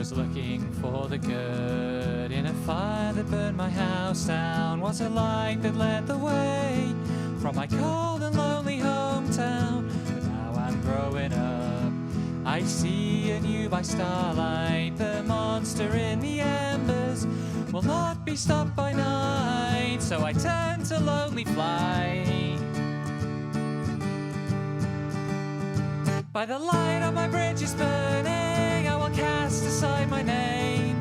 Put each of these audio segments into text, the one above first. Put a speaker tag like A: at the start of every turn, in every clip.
A: was looking for the good in a fire that burned my house down. Was a light that led the way from my cold and lonely hometown. But now I'm growing up, I see anew by starlight. The monster in the embers will not be stopped by night. So I turn to lonely flight. By the light on my bridge is burning, I will cast aside my name.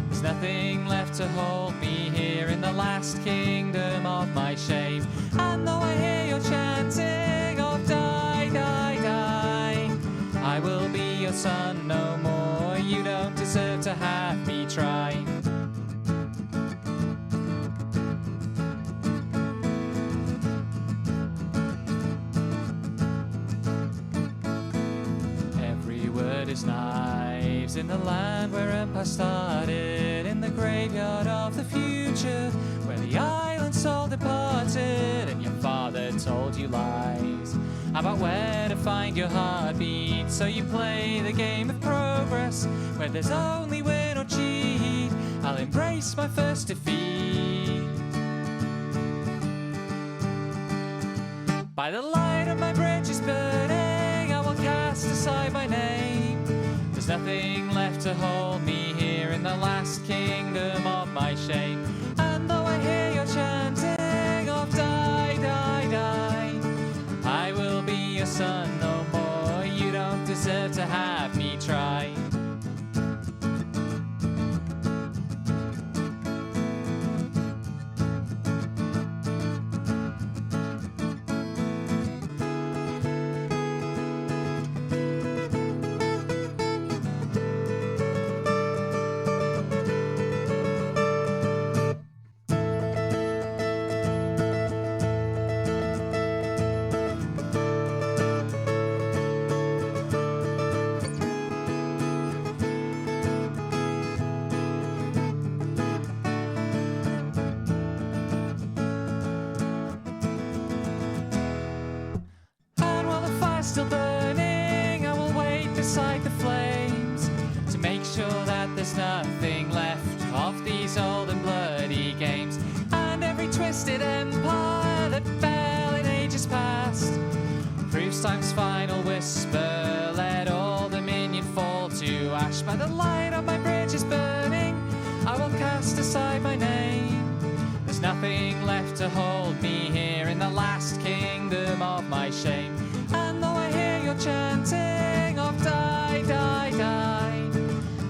A: There's nothing left to hold me here in the last kingdom of my shame. And though I hear your chanting of die, die, die, I will be your son no more. You don't deserve to have me try. Knives in the land where empire started, in the graveyard of the future, where the island soul departed, and your father told you lies about where to find your heartbeat. So you play the game of progress, where there's only win or cheat. I'll embrace my first defeat. By the light of my bridge is burning, I will cast aside my name. There's nothing left to hold me here in the last kingdom of my shame. And though I hear your chanting of die, die, die, I will be your son no more. You don't deserve to have me try. Still burning, I will wait beside the flames to make sure that there's nothing left of these old and bloody games. And every twisted empire that fell in ages past proves time's final whisper. Let all dominion fall to ash. By the light on my bridge is burning, I will cast aside my name. There's nothing left to hold me here in the last kingdom of my shame. And though I hear your chanting of die, die, die,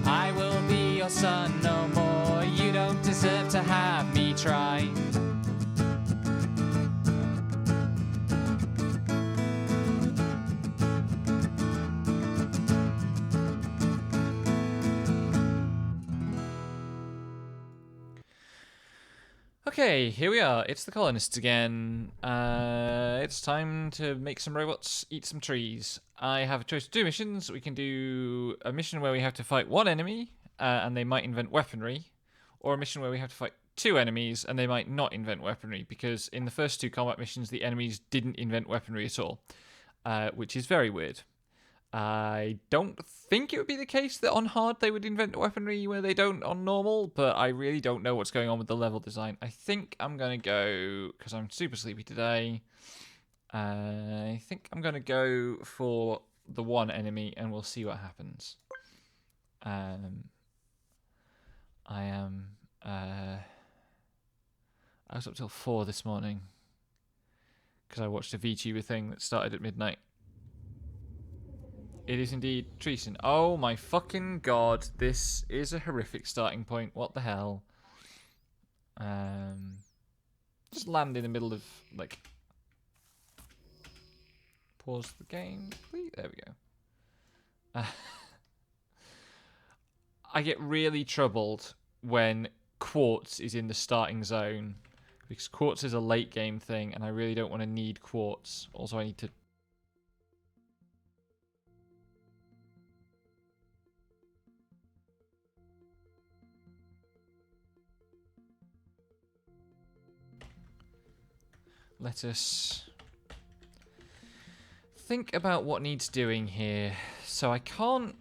A: I will be your son no more. You don't deserve to have me try. Okay, here we are. It's the colonists again. It's time to make some robots eat some trees. I have a choice of two missions. We can do a mission where we have to fight one enemy, and they might invent weaponry, or a mission where we have to fight two enemies, and they might not invent weaponry, because in the first two combat missions, the enemies didn't invent weaponry at all, which is very weird. I don't think it would be the case that on hard they would invent weaponry where they don't on normal, but I really don't know what's going on with the level design. I think I'm going to go, because I'm super sleepy today, I think I'm going to go for the one enemy and we'll see what happens. I was up till 4 this morning because I watched a VTuber thing that started at midnight. It is indeed treason. Oh my fucking god, this is a horrific starting point. What the hell? Just land in the middle of, like... Pause the game, please. There we go. I get really troubled when Quartz is in the starting zone, because Quartz is a late game thing, and I really don't want to need Quartz. Also, I need to... Let us think about what needs doing here. So I can't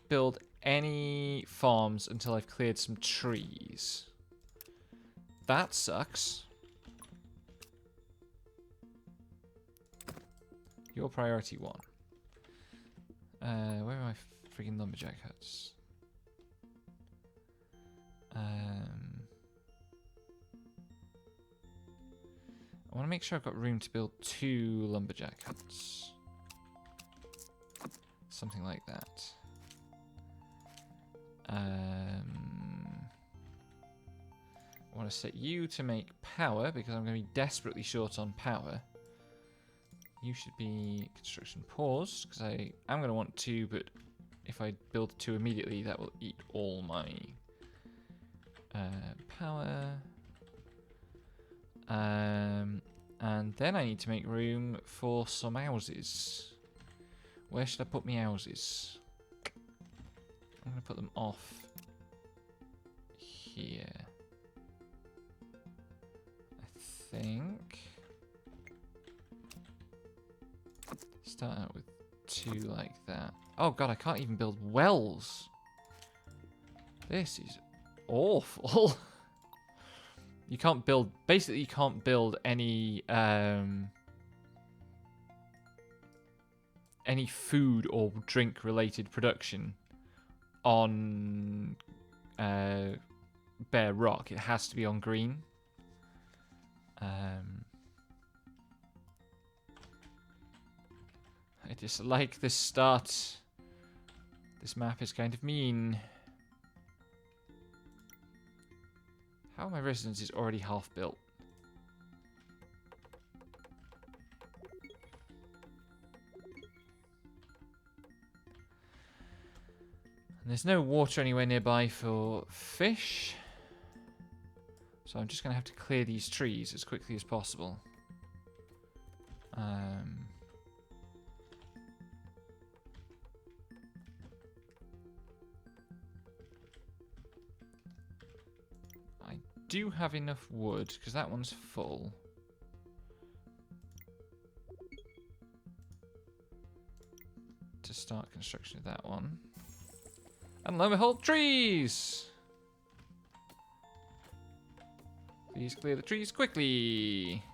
A: build any farms until I've cleared some trees. That sucks. Your priority 1. Where are my freaking lumberjack huts? I want to make sure I've got room to build 2 lumberjack huts. Something like that. I want to set you to make power because I'm going to be desperately short on power. You should be construction pause because I am going to want 2, but if I build 2 immediately, that will eat all my power. And then I need to make room for some houses. Where should I put my houses? I'm going to put them off here. I think. Start out with 2 like that. Oh god, I can't even build wells. This is awful. You can't build, basically you can't build any food or drink related production on bare rock. It has to be on green. I dislike this start. This map is kind of mean. How are my residences already half built? And there's no water anywhere nearby for fish. So I'm just going to have to clear these trees as quickly as possible. I do have enough wood, because that one's full. To start construction of that one. And lo and behold, trees! Please clear the trees quickly.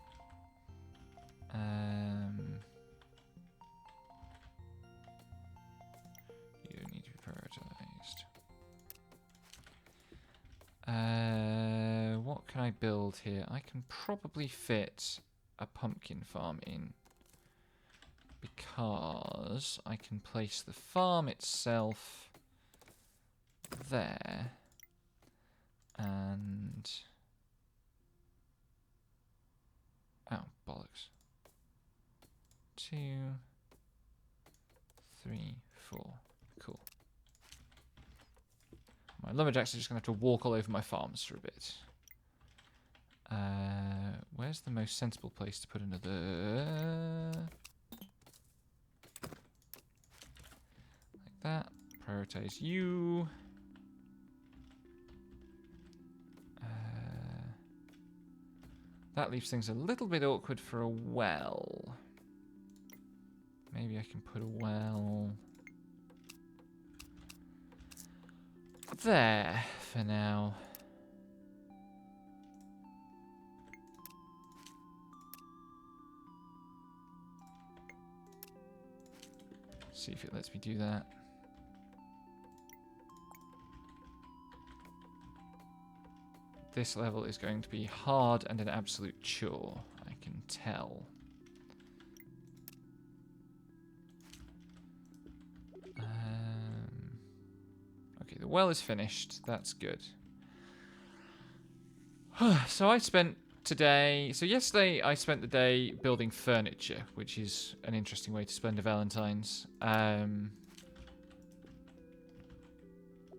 A: You need to be prioritized. What can I build here? I can probably fit a pumpkin farm in. Because I can place the farm itself there. And... oh, bollocks. 2, 3, 4. Cool. My lumberjacks are just going to have to walk all over my farms for a bit. Where's the most sensible place to put another... like that. Prioritize you. That leaves things a little bit awkward for a well. Maybe I can put a well there for now. See if it lets me do that. This level is going to be hard and an absolute chore, I can tell. Okay, the well is finished. That's good. So I spent today... so yesterday I spent the day building furniture, which is an interesting way to spend a Valentine's.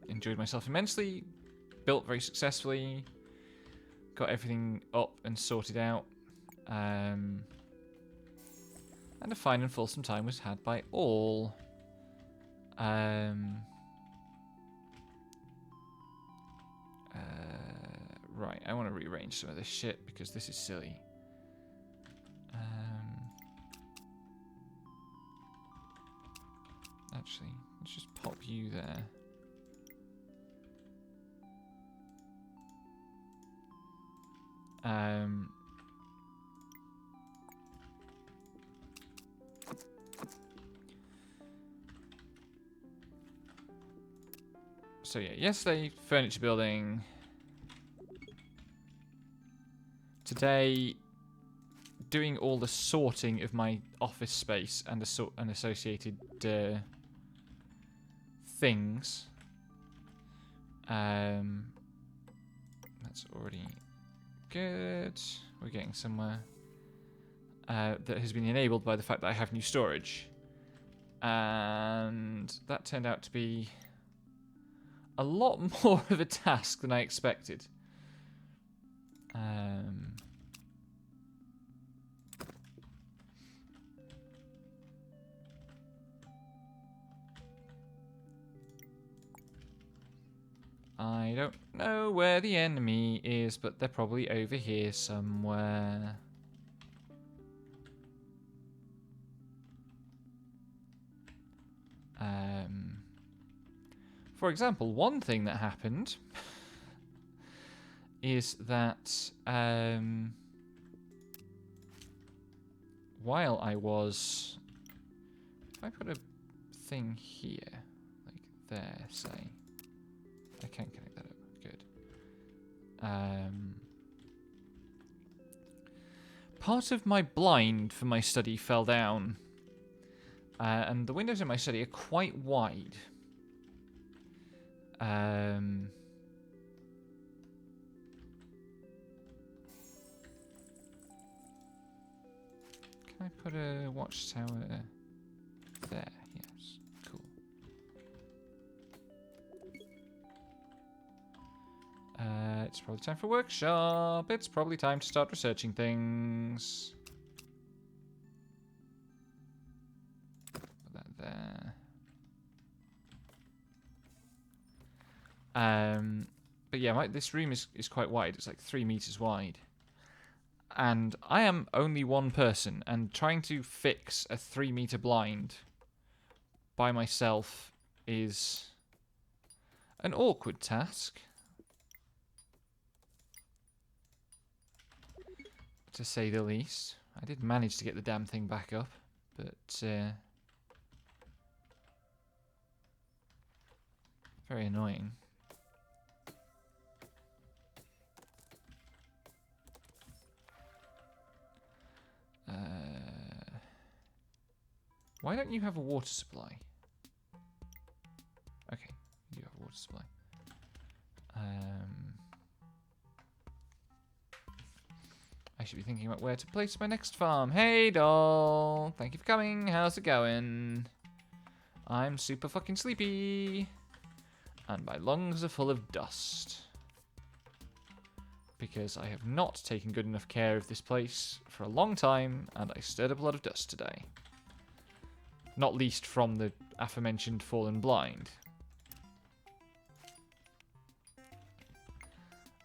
A: Enjoyed myself immensely. Built very successfully. Got everything up and sorted out. And a fine and fulsome time was had by all. Right, I want to rearrange some of this shit because this is silly. Actually, let's just pop you there. So yeah, yesterday, furniture building. Today, doing all the sorting of my office space and associated things. That's already good. We're getting somewhere. That has been enabled by the fact that I have new storage. And that turned out to be a lot more of a task than I expected. I don't know where the enemy is, but they're probably over here somewhere. For example, one thing that happened is that while I was... If I put a thing here, like there, say... I can connect that up. Good. Part of my blind for my study fell down. And the windows in my study are quite wide. Can I put a watchtower there? Yes. Cool. It's probably time for workshop. It's probably time to start researching things. Put that there. But yeah, this room is quite wide. It's like 3 meters wide. And I am only one person, and trying to fix a 3-meter blind by myself is an awkward task, to say the least. I did manage to get the damn thing back up, but very annoying. Why don't you have a water supply? Okay, you do have a water supply. I should be thinking about where to place my next farm. Hey, doll! Thank you for coming. How's it going? I'm super fucking sleepy. And my lungs are full of dust. Because I have not taken good enough care of this place for a long time, and I stirred up a lot of dust today. Not least from the aforementioned fallen blind.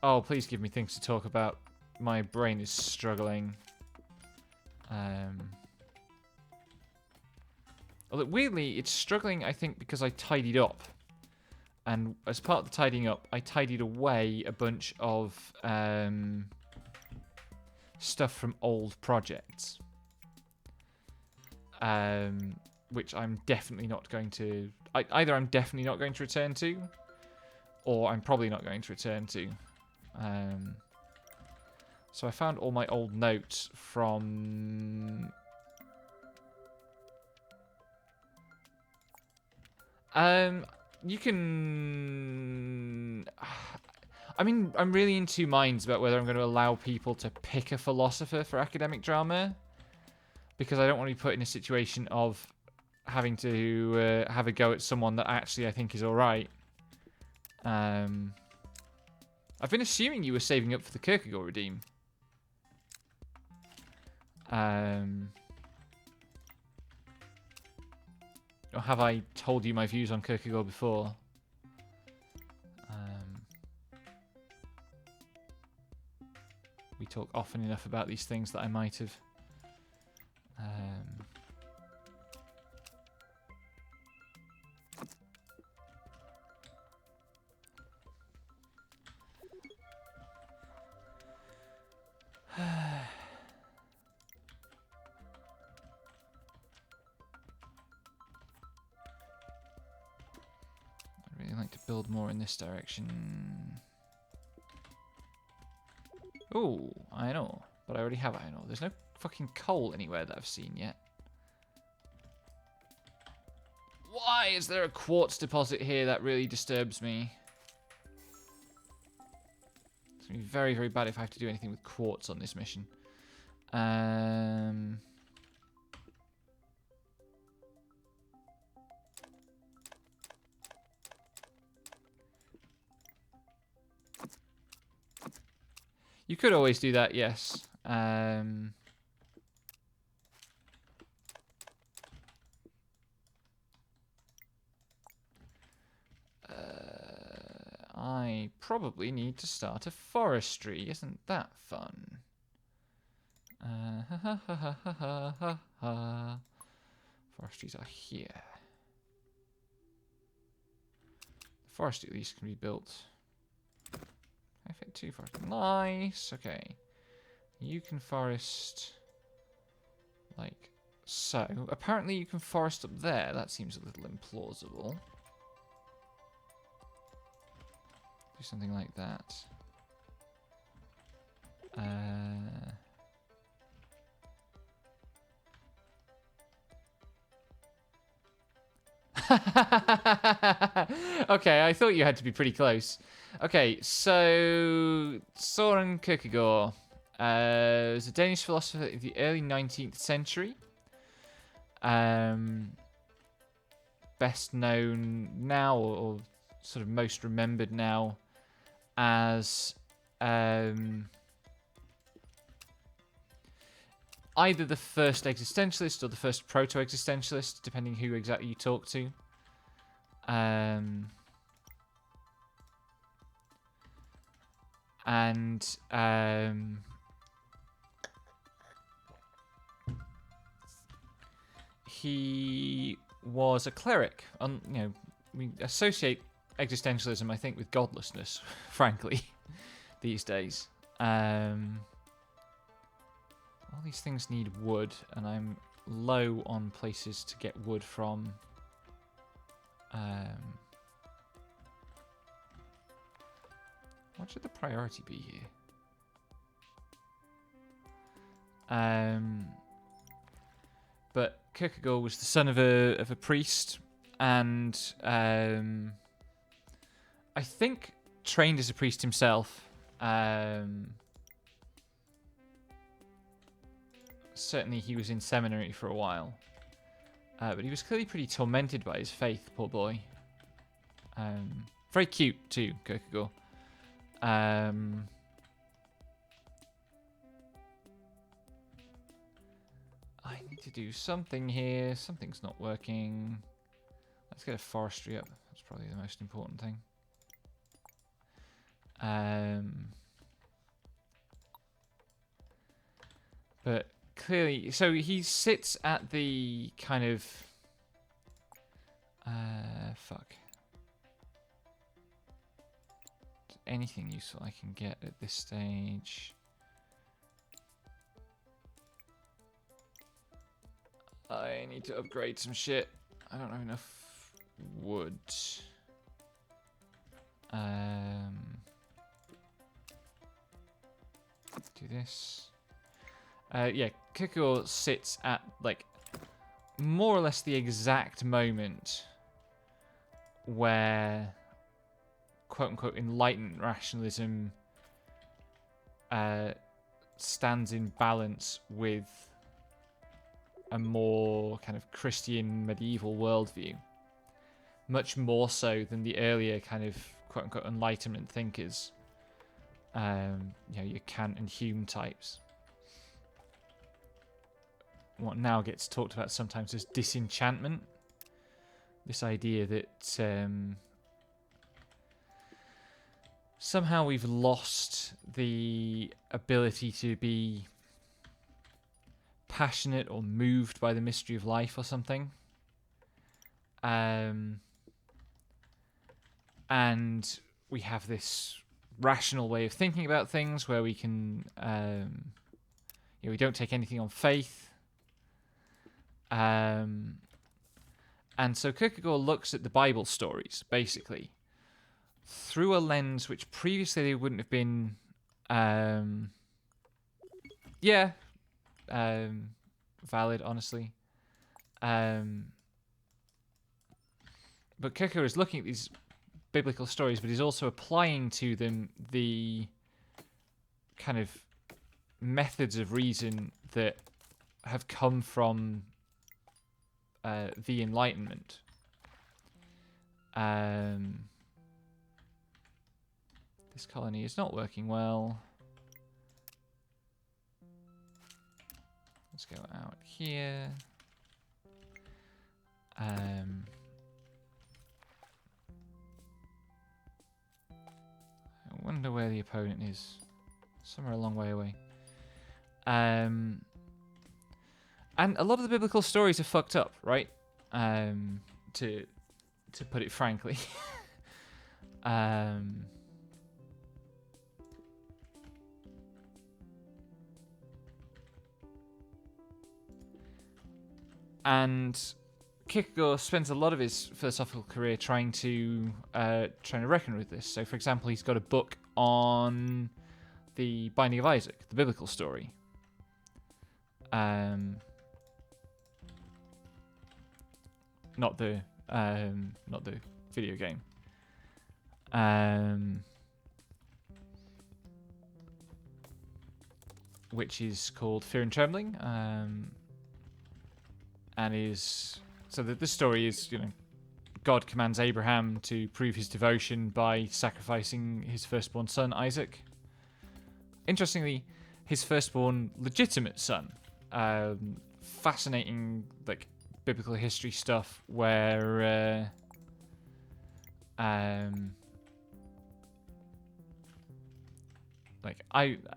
A: Oh, please give me things to talk about. My brain is struggling. Although weirdly, it's struggling, I think, because I tidied up. And as part of the tidying up, I tidied away a bunch of stuff from old projects. Which I'm definitely not going to... either I'm definitely not going to return to, or I'm probably not going to return to. So I found all my old notes from... you can... I mean, I'm really in two minds about whether I'm going to allow people to pick a philosopher for academic drama, because I don't want to be put in a situation of having to have a go at someone that actually I think is alright. I've been assuming you were saving up for the Kierkegaard Redeem. Or have I told you my views on Kierkegaard before? We talk often enough about these things that I might have. need to build more in this direction. Oh, iron ore. But I already have iron ore. There's no fucking coal anywhere that I've seen yet. Why is there a quartz deposit here? That really disturbs me. It's going to be very, very bad if I have to do anything with quartz on this mission. You could always do that, yes. I probably need to start a forestry. Isn't that fun? Forestries are here. The forestry at least can be built. I fit 2 forest. Nice. Okay. You can forest like so. Apparently you can forest up there. That seems a little implausible. Do something like that. Okay, I thought you had to be pretty close. Okay, so Soren Kierkegaard was a Danish philosopher of the early 19th century. Best known now, or sort of most remembered now, as either the first existentialist or the first proto-existentialist, depending who exactly you talk to. He was a cleric. You know, we associate existentialism, I think, with godlessness, frankly, these days. All these things need wood, and I'm low on places to get wood from. What should the priority be here? But Kierkegaard was the son of a priest, and I think trained as a priest himself. Certainly he was in seminary for a while. But he was clearly pretty tormented by his faith, poor boy. Very cute, too, Kierkegaard. I need to do something here. Something's not working. Let's get a forestry up. That's probably the most important thing. But clearly, so he sits at the kind of fuck. Anything useful I can get at this stage? I need to upgrade some shit. I don't have enough wood. Do this. Yeah, Kierkegaard sits at, like, more or less the exact moment where, quote-unquote, enlightened rationalism stands in balance with a more kind of Christian medieval worldview. Much more so than the earlier kind of, quote-unquote, Enlightenment thinkers. You know, your Kant and Hume types. What now gets talked about sometimes as disenchantment. This idea that somehow we've lost the ability to be passionate or moved by the mystery of life or something. And we have this rational way of thinking about things where we can, you know, we don't take anything on faith. And so Kierkegaard looks at the Bible stories, basically, through a lens which previously they wouldn't have been. Yeah, valid, honestly. But Kierkegaard is looking at these biblical stories, but he's also applying to them the kind of methods of reason that have come from the Enlightenment. This colony is not working well. Let's go out here. I wonder where the opponent is. Somewhere a long way away. And a lot of the biblical stories are fucked up, right? To put it frankly. And Kierkegaard spends a lot of his philosophical career trying to reckon with this. So, for example, he's got a book on the Binding of Isaac, the biblical story. Not the video game. Which is called Fear and Trembling. And is so that this story is, God commands Abraham to prove his devotion by sacrificing his firstborn son Isaac. Interestingly, his firstborn legitimate son. Fascinating, biblical history stuff where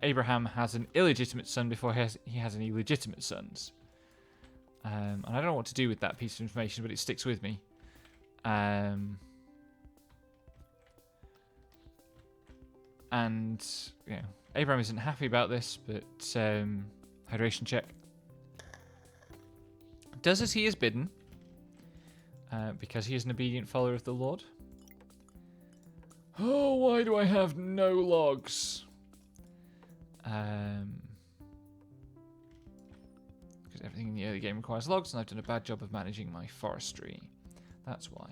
A: Abraham has an illegitimate son before he has any legitimate sons. And I don't know what to do with that piece of information, but it sticks with me. And Abraham isn't happy about this, but hydration check. Does as he is bidden, because he is an obedient follower of the Lord. Oh, why do I have no logs? Because everything in the early game requires logs, and I've done a bad job of managing my forestry. That's why.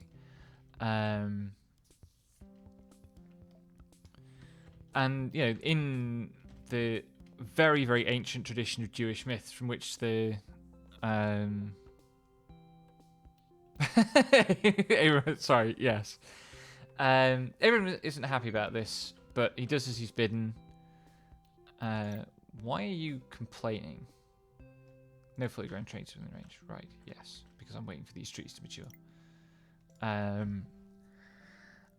A: And, in the very, very ancient tradition of Jewish myth, from which the sorry, yes. Abraham isn't happy about this, but he does as he's bidden. Why are you complaining? No fully grown trees within range. Right, yes. Because I'm waiting for these trees to mature. And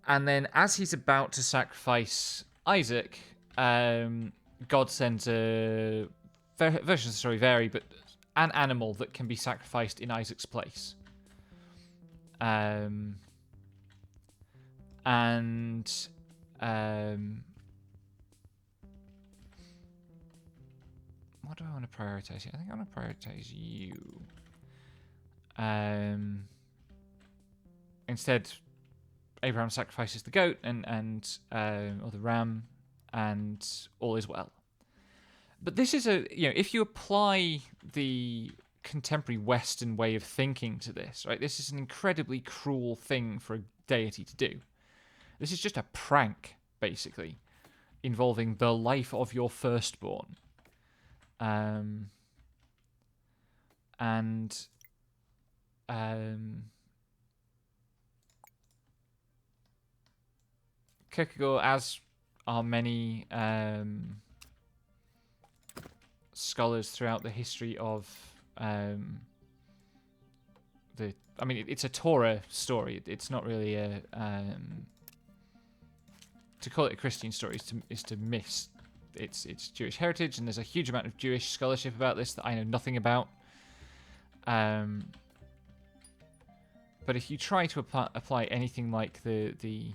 A: then as he's about to sacrifice Isaac, God sends a version of the story vary, but an animal that can be sacrificed in Isaac's place. What do I want to prioritize here? I think I want to prioritize you. Instead, Abraham sacrifices the goat or the ram, and all is well. But this is if you apply the contemporary Western way of thinking to this, right? This is an incredibly cruel thing for a deity to do. This is just a prank, basically, involving the life of your firstborn. Kierkegaard, as are many scholars throughout the history of it's a Torah story. It's not really a to call it a Christian story is to miss its Jewish heritage, and there's a huge amount of Jewish scholarship about this that I know nothing about. But if you try to apply anything like the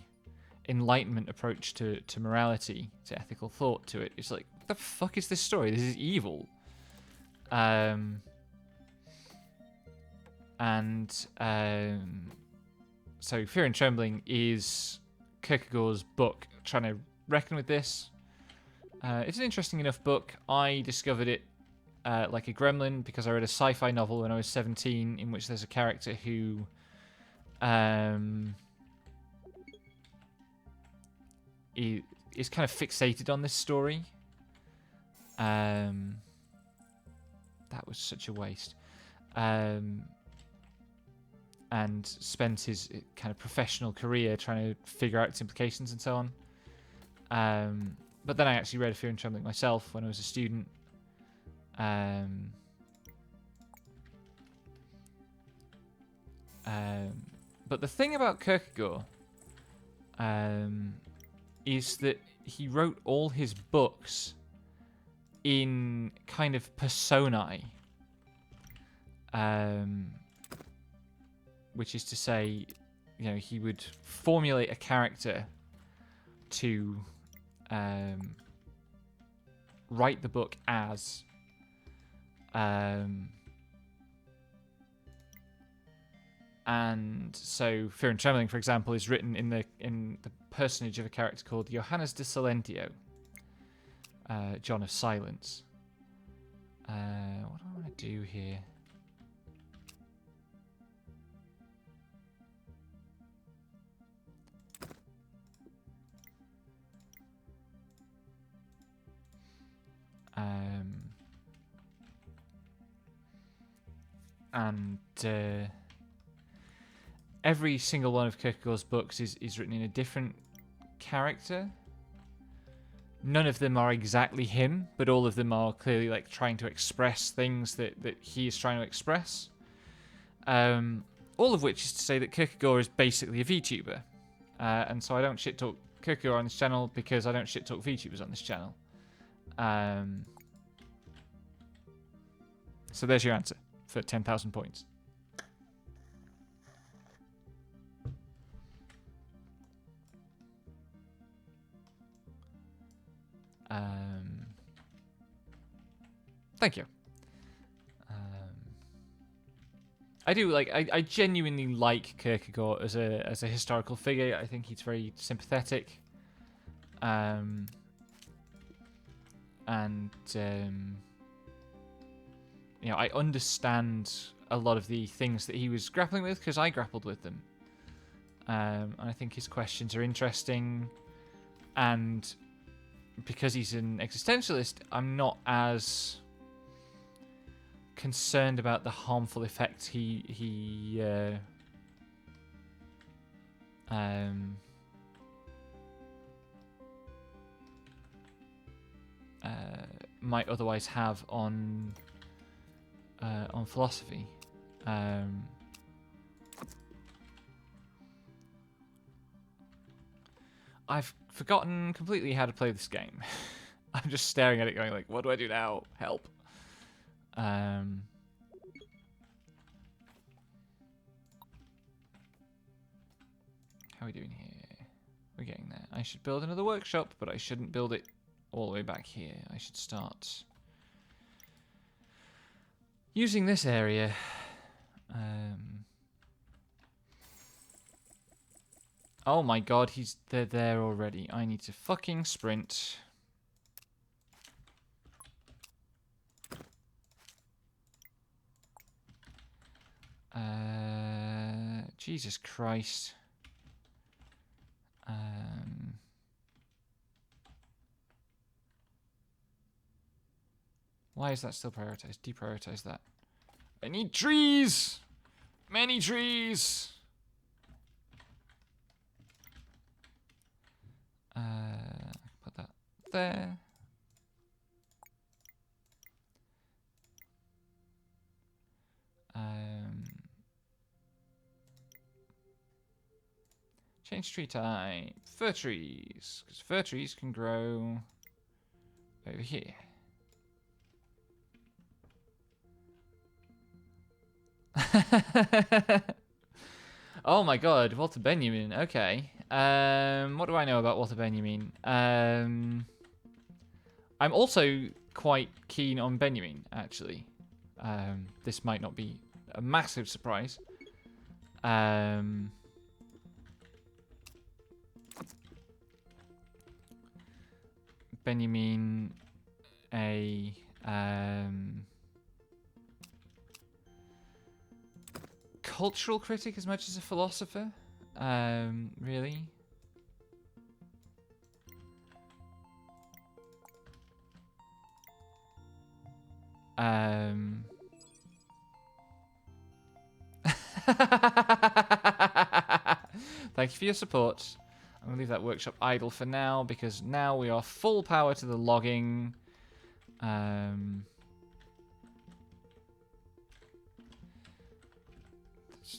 A: Enlightenment approach to morality, to ethical thought to it, it's like, what the fuck is this story? This is evil. So Fear and Trembling is Kierkegaard's book, trying to reckon with this. It's an interesting enough book. I discovered it like a gremlin because I read a sci-fi novel when I was 17 in which there's a character who is kind of fixated on this story. That was such a waste. And spent his kind of professional career trying to figure out its implications and so on. But then I actually read Fear and Trembling myself when I was a student. But the thing about Kierkegaard is that he wrote all his books in kind of personae. Which is to say, you know, he would formulate a character to write the book as. And so Fear and Trembling, for example, is written in the personage of a character called Johannes de Silentio, John of Silence. What do I want to do here? Every single one of Kierkegaard's books is written in a different character. None of them are exactly him, but all of them are clearly like trying to express things that he is trying to express. All of which is to say that Kierkegaard is basically a VTuber. And so I don't shit talk Kierkegaard on this channel because I don't shit talk VTubers on this channel. So there's your answer for 10,000 points. Thank you. I do like. I genuinely like Kierkegaard as a historical figure. I think he's very sympathetic. You know, I understand a lot of the things that he was grappling with because I grappled with them. And I think his questions are interesting. And because he's an existentialist, I'm not as concerned about the harmful effects he might otherwise have on philosophy. I've forgotten completely how to play this game. I'm just staring at it going like, what do I do now? Help. How are we doing here? We're getting there. I should build another workshop, but I shouldn't build it all the way back here. I should start using this area. Oh my god, they're there already. I need to fucking sprint. Jesus Christ. Why is that still prioritized? Deprioritize that. I need trees! Many trees! Put that there. Change tree type. Fir trees. Because fir trees can grow over here. Oh my god, Walter Benjamin. Okay. What do I know about Walter Benjamin? I'm also quite keen on Benjamin, actually. This might not be a massive surprise. Benjamin a cultural critic as much as a philosopher. Really. Thank you for your support. I'm going to leave that workshop idle for now because now we are full power to the logging. There's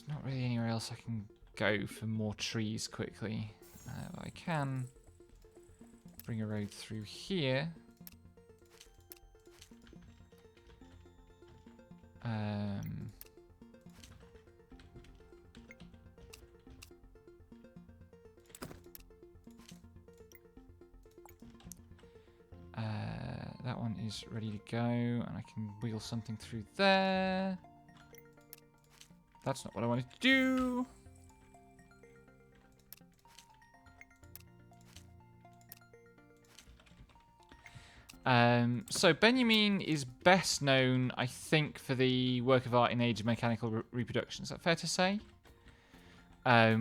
A: not really anywhere else I can go for more trees quickly. I can bring a road through here. That one is ready to go, and I can wheel something through there. That's not what I wanted to do. So Benjamin is best known, I think, for the work of art in Age of Mechanical Reproduction. Is that fair to say?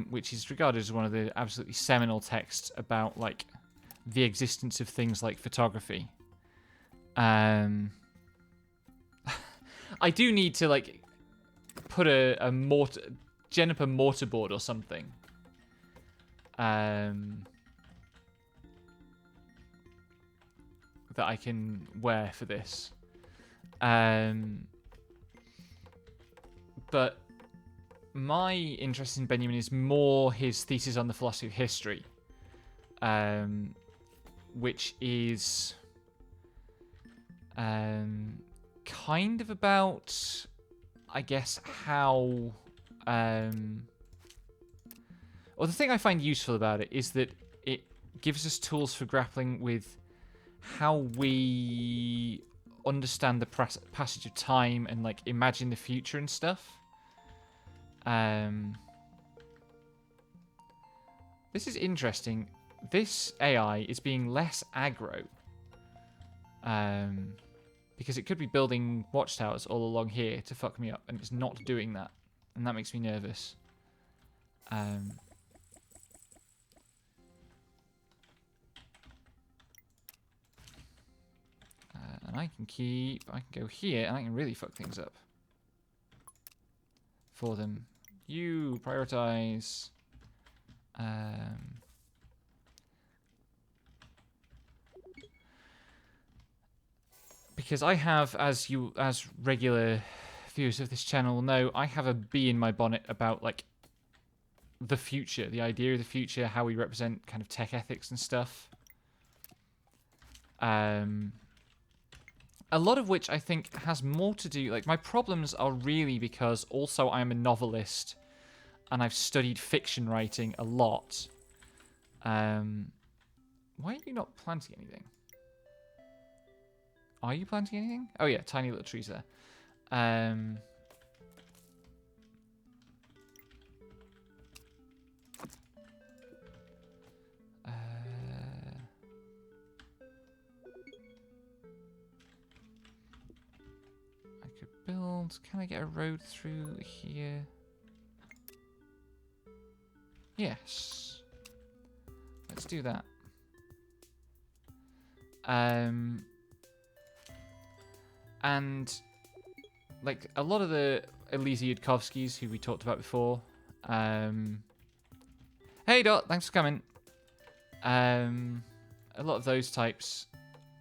A: Which is regarded as one of the absolutely seminal texts about, like, the existence of things like photography. I do need to, like, put a gen up a mortarboard or something. That I can wear for this. But my interest in Benjamin is more his thesis on the philosophy of history. Which is kind of about, I guess, how... Well, the thing I find useful about it is that it gives us tools for grappling with how we understand the passage of time and, like, imagine the future and stuff. This is interesting. This AI is being less aggro. Because it could be building watchtowers all along here to fuck me up, and it's not doing that. And that makes me nervous. And I can go here, and I can really fuck things up. For them. You prioritize. Because I have, as regular viewers of this channel will know, I have a bee in my bonnet about, like, the future, the idea of the future, how we represent kind of tech ethics and stuff. A lot of which I think has more to do, like, my problems are really because also I'm a novelist and I've studied fiction writing a lot. Why are you not planting anything? Are you planting anything? Oh yeah, tiny little trees there. I could build... Can I get a road through here? Yes. Let's do that. And, like, a lot of the Elise Yudkovskis who we talked about before. Hey, Dot, thanks for coming. A lot of those types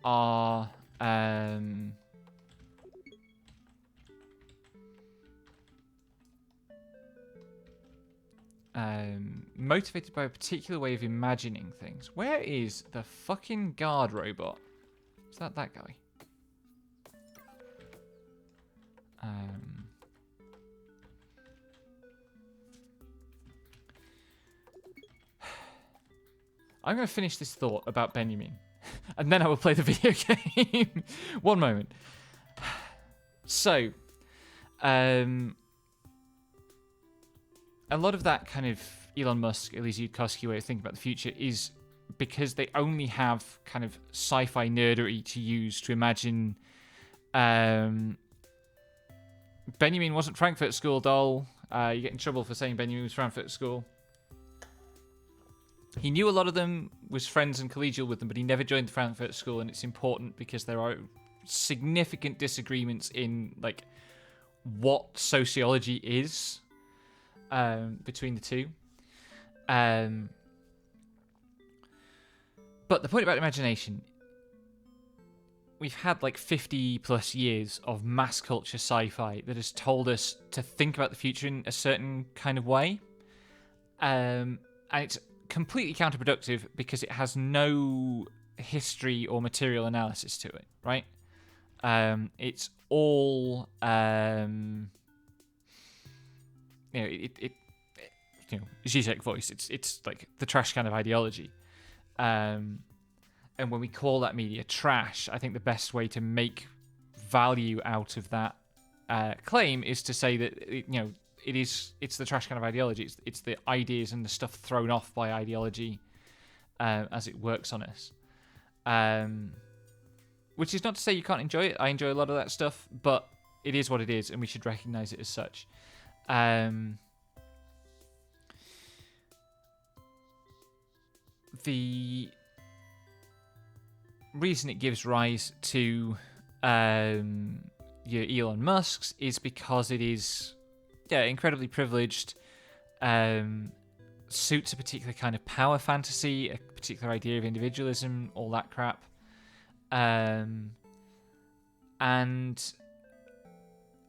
A: are... motivated by a particular way of imagining things. Where is the fucking guard robot? Is that guy? I'm going to finish this thought about Benjamin, and then I will play the video game. One moment. So, a lot of that kind of Elon Musk, Elise Yudkowsky way of thinking about the future is because they only have kind of sci-fi nerdery to use to imagine. Benjamin wasn't Frankfurt School, doll. You get in trouble for saying Benjamin was Frankfurt School. He knew a lot of them, was friends and collegial with them, but he never joined the Frankfurt School, and it's important because there are significant disagreements in like what sociology is between the two. But the point about imagination, we've had like 50 plus years of mass culture sci-fi that has told us to think about the future in a certain kind of way. And it's completely counterproductive because it has no history or material analysis to it, right? It's all, Zizek voice. It's like the trash can of ideology. And when we call that media trash, I think the best way to make value out of that claim is to say that it's the trash can of ideology. It's the ideas and the stuff thrown off by ideology as it works on us. Which is not to say you can't enjoy it. I enjoy a lot of that stuff, but it is what it is, and we should recognize it as such. The reason it gives rise to your Elon Musk's is because it is incredibly privileged, suits a particular kind of power fantasy, a particular idea of individualism, all that crap. And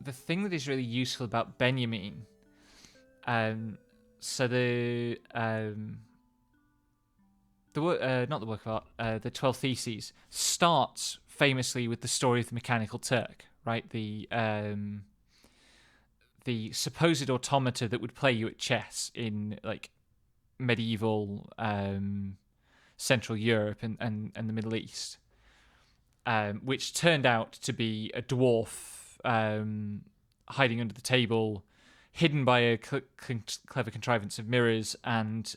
A: the thing that is really useful about Benjamin, so the 12 Theses starts famously with the story of the Mechanical Turk, right? The supposed automata that would play you at chess in like medieval Central Europe and the Middle East, which turned out to be a dwarf hiding under the table, hidden by a clever contrivance of mirrors, and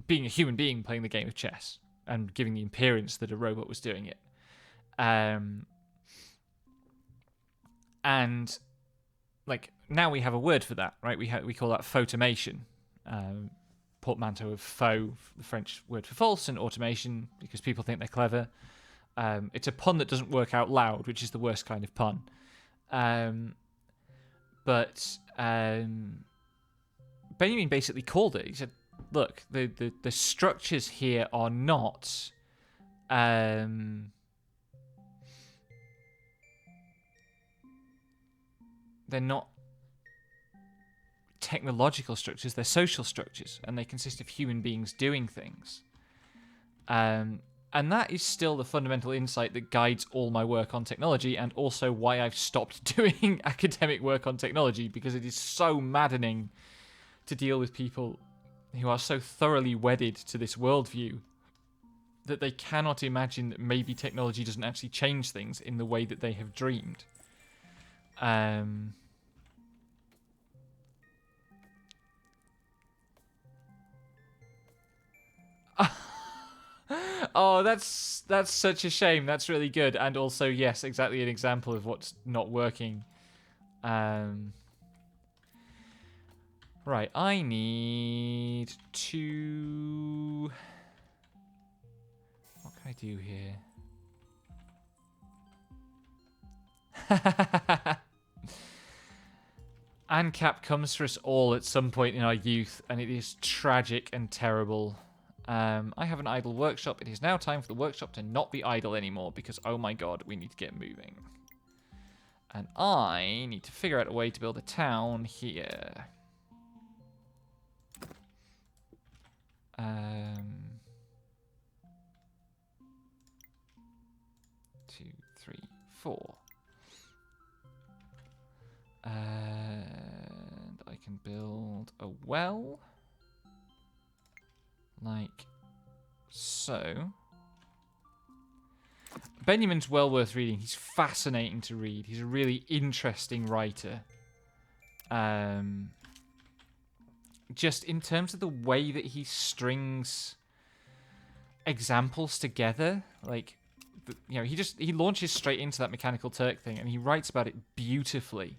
A: being a human being playing the game of chess and giving the appearance that a robot was doing it. And like now we have a word for that, right? We call that photomation, portmanteau of faux, the French word for false, and automation because people think they're clever. It's a pun that doesn't work out loud, which is the worst kind of pun. But Benjamin basically called it. He said, "Look, the structures here are not." They're not technological structures, they're social structures, and they consist of human beings doing things. And that is still the fundamental insight that guides all my work on technology, and also why I've stopped doing academic work on technology, because it is so maddening to deal with people who are so thoroughly wedded to this worldview that they cannot imagine that maybe technology doesn't actually change things in the way that they have dreamed. Oh, that's such a shame. That's really good, and also yes, exactly an example of what's not working. Right, I need to. What can I do here? ANCAP comes for us all at some point in our youth, and it is tragic and terrible. I have an idle workshop. It is now time for the workshop to not be idle anymore because, oh my god, we need to get moving. And I need to figure out a way to build a town here. 2, 3, 4. And I can build a well. Like so. Benjamin's well worth reading. He's fascinating to read. He's a really interesting writer. just in terms of the way that he strings examples together, like, you know, he launches straight into that Mechanical Turk thing, and he writes about it beautifully.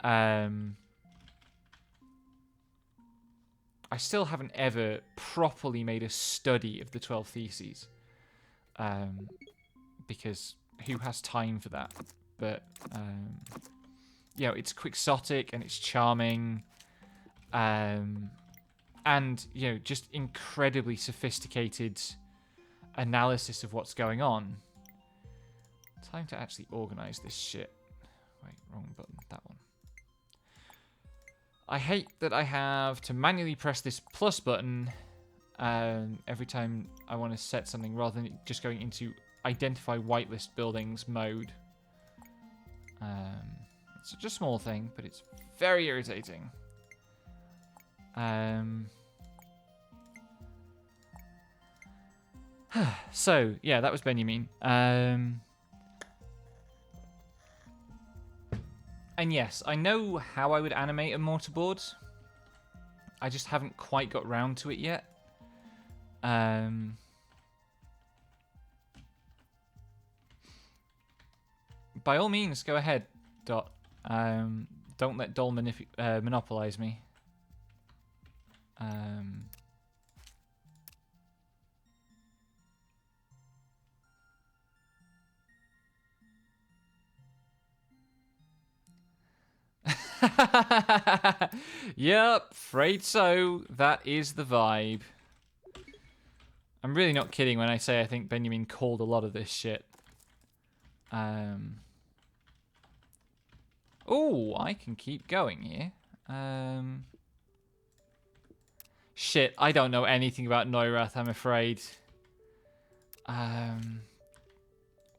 A: I still haven't ever properly made a study of the 12 Theses, because who has time for that? But you know, it's quixotic and it's charming, and you know, just incredibly sophisticated analysis of what's going on. Time to actually organize this shit. Wait, wrong button. That one. I hate that I have to manually press this plus button every time I want to set something, rather than just going into identify whitelist buildings mode. It's such a small thing, but it's very irritating. So, yeah, that was Benjamin. And yes, I know how I would animate a mortarboard. I just haven't quite got round to it yet. By all means, go ahead, Dot. Don't let Dol monopolize me. Yep, afraid so. That is the vibe. I'm really not kidding when I say I think Benjamin called a lot of this shit. Oh, I can keep going here. Shit, I don't know anything about Neurath, I'm afraid.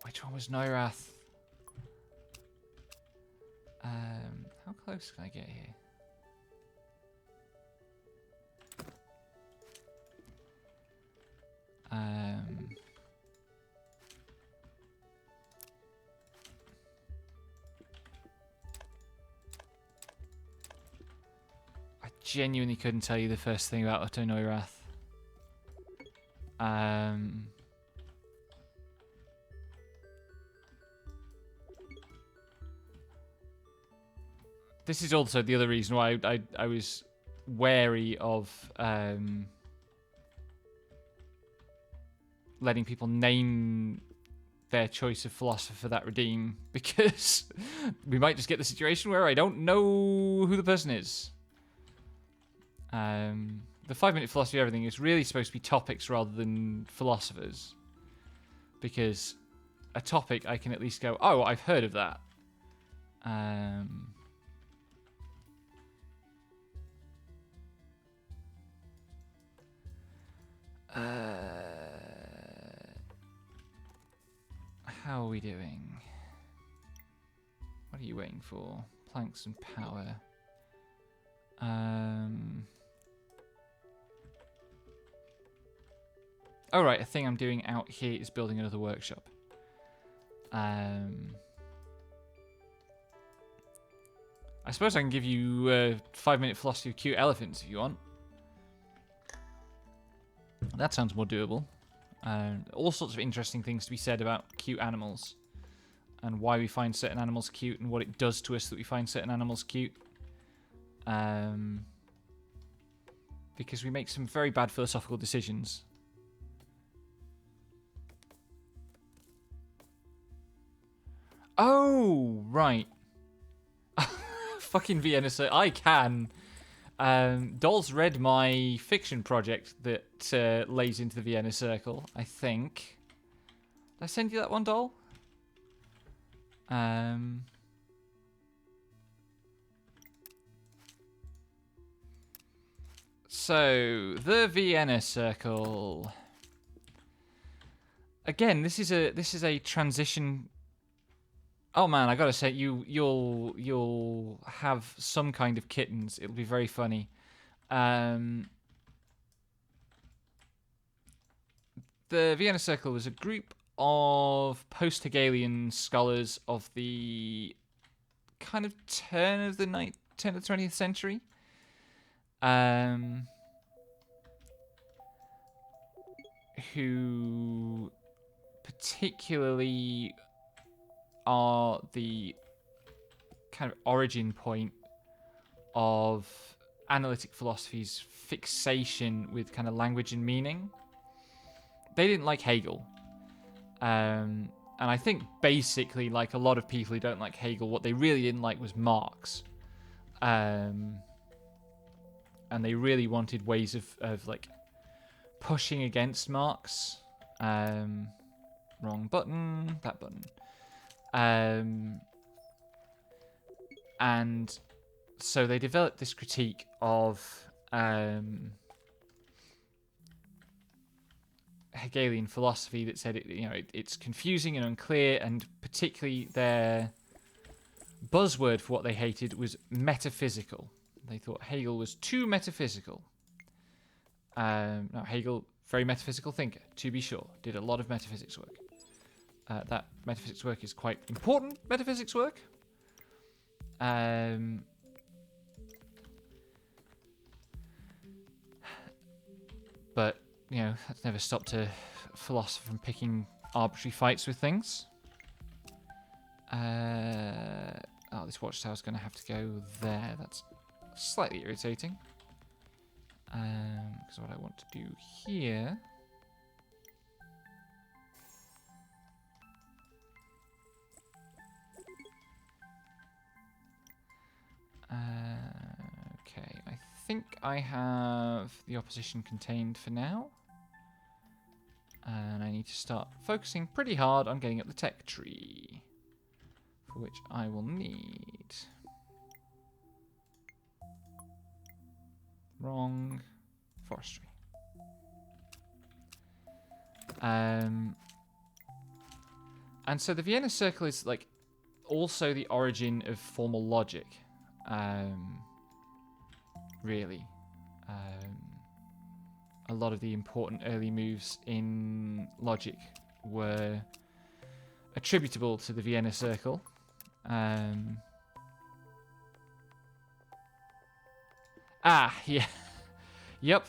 A: Which one was Neurath? How close can I get here? I genuinely couldn't tell you the first thing about Otto Neurath. This is also the other reason why I was wary of letting people name their choice of philosopher for that redeem, because we might just get the situation where I don't know who the person is. The 5-minute philosophy of everything is really supposed to be topics rather than philosophers, because a topic I can at least go, oh, I've heard of that. How are we doing? What are you waiting for? Planks and power. Oh, right, a thing I'm doing out here is building another workshop. I suppose I can give you a 5-minute philosophy of cute elephants if you want. That sounds more doable. All sorts of interesting things to be said about cute animals, and why we find certain animals cute, and what it does to us that we find certain animals cute. Because we make some very bad philosophical decisions. Oh, right. Fucking Vienna Circle. I can. Dol's read my fiction project that lays into the Vienna Circle, I think. Did I send you that one, Dol? So, the Vienna Circle. Again, this is a transition. Oh man, I gotta say, you'll have some kind of kittens. It'll be very funny. The Vienna Circle was a group of post-Hegelian scholars of the kind of turn of the 20th century. who particularly are the kind of origin point of analytic philosophy's fixation with kind of language and meaning. They didn't like Hegel. And I think basically, like a lot of people who don't like Hegel, what they really didn't like was Marx. And they really wanted ways of like pushing against Marx. Wrong button, that button. And so they developed this critique of Hegelian philosophy that said it's confusing and unclear, and particularly their buzzword for what they hated was metaphysical. They thought Hegel was too metaphysical. Now Hegel, very metaphysical thinker, to be sure, did a lot of metaphysics work. That metaphysics work is quite important metaphysics work. But, that's never stopped a philosopher from picking arbitrary fights with things. This watchtower's going to have to go there. That's slightly irritating. Because what I want to do here... okay, I think I have the opposition contained for now. And I need to start focusing pretty hard on getting up the tech tree. For which I will need... Wrong. Forestry. And so the Vienna Circle is like also the origin of formal logic. Really. A lot of the important early moves in logic were attributable to the Vienna Circle. Yeah. Yep.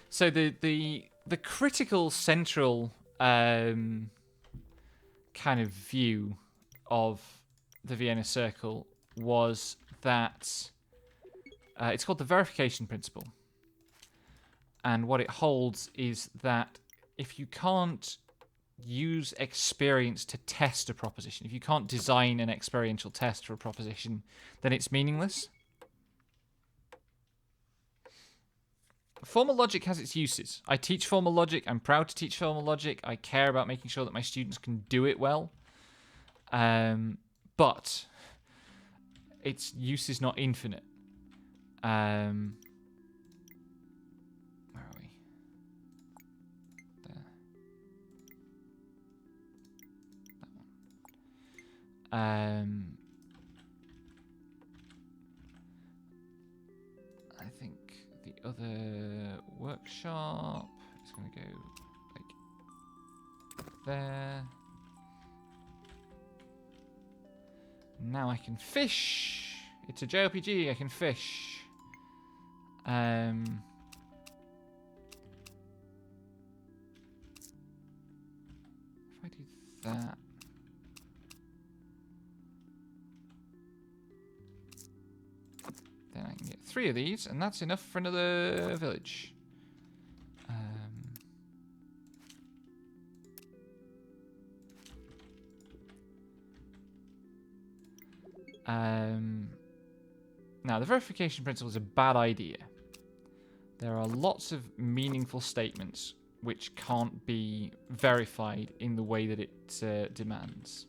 A: So the critical central kind of view of the Vienna Circle was that it's called the verification principle. And what it holds is that if you can't use experience to test a proposition, if you can't design an experiential test for a proposition, then it's meaningless. Formal logic has its uses. I teach formal logic. I'm proud to teach formal logic. I care about making sure that my students can do it well. But its use is not infinite. Where are we? There. That one. I think the other workshop is going to go like there. Now I can fish. It's a JRPG. I can fish. If I do that, then I can get 3 of these, and that's enough for another village. Now, the verification principle is a bad idea. There are lots of meaningful statements which can't be verified in the way that it demands.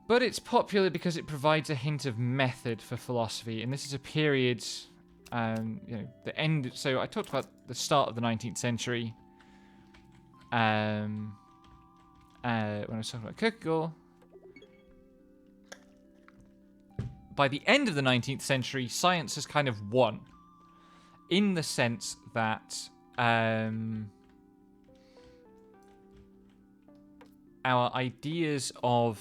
A: But it's popular because it provides a hint of method for philosophy, and this is a period, the end. So I talked about the start of the 19th century. When I was talking about Kierkegaard. By the end of the 19th century, science has kind of won. In the sense that our ideas of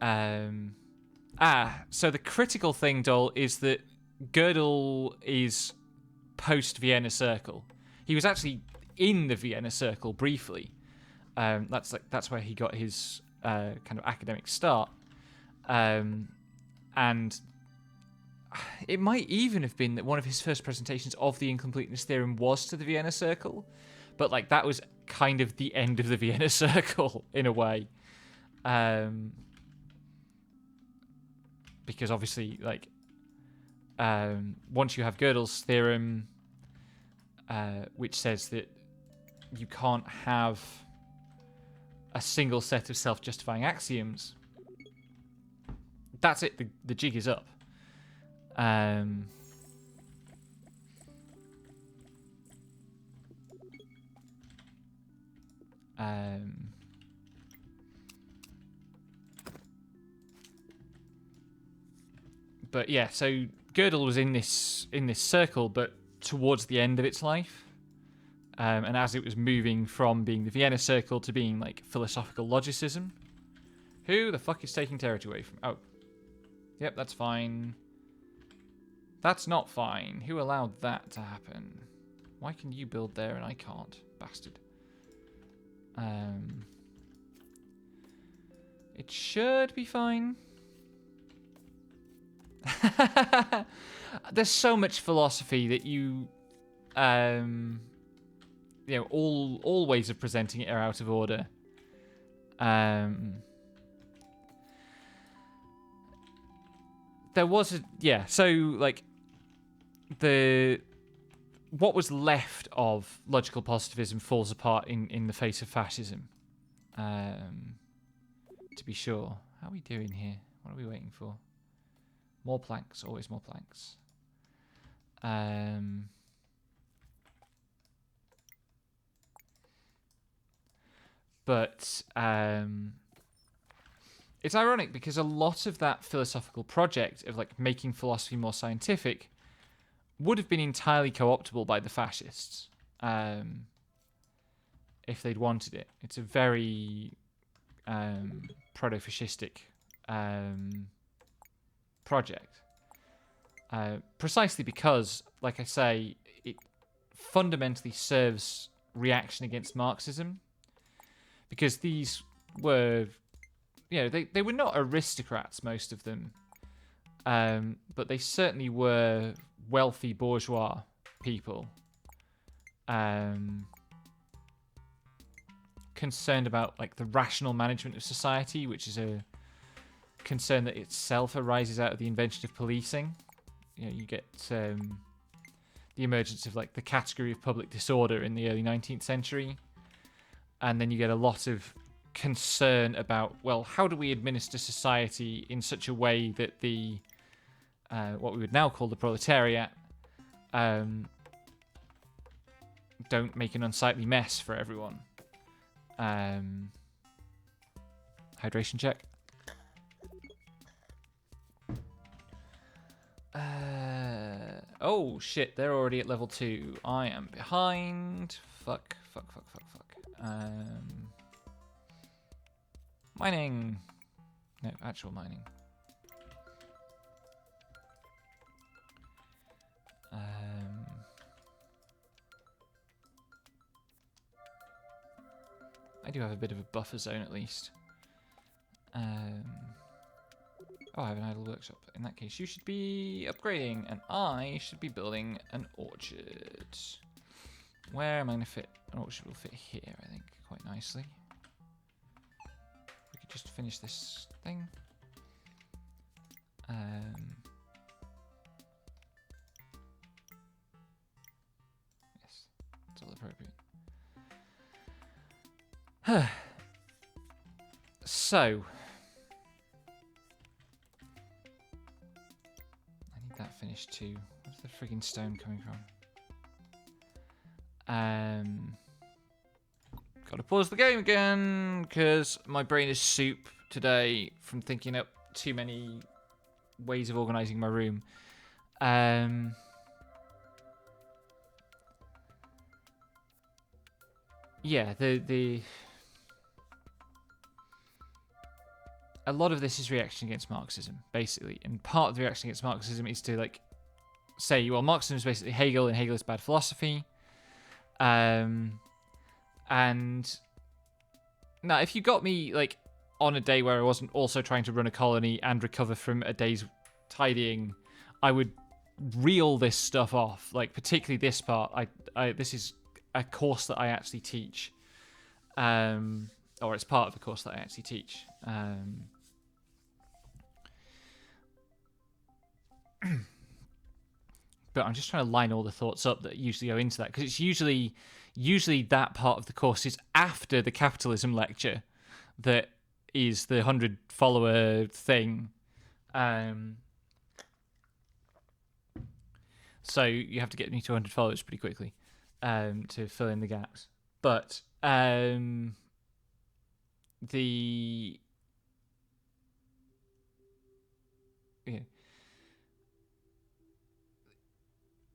A: So the critical thing, Dole, is that Gödel is post Vienna Circle. He was actually in the Vienna Circle briefly. That's where he got his kind of academic start. And it might even have been that one of his first presentations of the incompleteness theorem was to the Vienna Circle, but like that was kind of the end of the Vienna Circle in a way. Because obviously, like, once you have Gödel's theorem, which says that you can't have a single set of self-justifying axioms, that's it. The jig is up. But yeah, so Gödel was in this circle, but towards the end of its life, and as it was moving from being the Vienna Circle to being like philosophical logicism. Who the fuck is taking territory away from? Oh, yep, that's fine. That's not fine. Who allowed that to happen? Why can you build there and I can't, bastard? It should be fine. There's so much philosophy that you know, all ways of presenting it are out of order. There was so like what was left of logical positivism falls apart in the face of fascism. To be sure. How are we doing here? What are we waiting for? More planks, always more planks. But it's ironic because a lot of that philosophical project of like making philosophy more scientific would have been entirely co-optable by the fascists if they'd wanted it. It's a very proto-fascistic project. Precisely because, like I say, it fundamentally serves reaction against Marxism. Because these were, you know, they were not aristocrats, most of them. But they certainly were wealthy bourgeois people. Concerned about like the rational management of society, which is a concern that itself arises out of the invention of policing. You know, you get the emergence of like the category of public disorder in the early 19th century. And then you get a lot of concern about, well, how do we administer society in such a way that the what we would now call the proletariat don't make an unsightly mess for everyone. Hydration check. Oh shit, they're already at level 2. I am behind. Fuck. Mining. No, actual mining. I do have a bit of a buffer zone at least. Oh, I have an idle workshop. In that case, you should be upgrading, and I should be building an orchard. Where am I going to fit? An orchard will fit here, I think, quite nicely. We could just finish this thing. Yes, it's all appropriate. So, I need that finished too. Where's the friggin' stone coming from? Gotta pause the game again because my brain is soup today from thinking up too many ways of organising my room. Yeah, a lot of this is reaction against Marxism, basically. And part of the reaction against Marxism is to like say, well, Marxism is basically Hegel, and Hegel is bad philosophy. And now, if you got me like on a day where I wasn't also trying to run a colony and recover from a day's tidying, I would reel this stuff off. Like particularly this part. This is a course that I actually teach, or it's part of the course that I actually teach. But I'm just trying to line all the thoughts up that usually go into that, because it's usually that part of the course is after the capitalism lecture that is the 100 follower thing. So you have to get me to 100 followers pretty quickly to fill in the gaps. But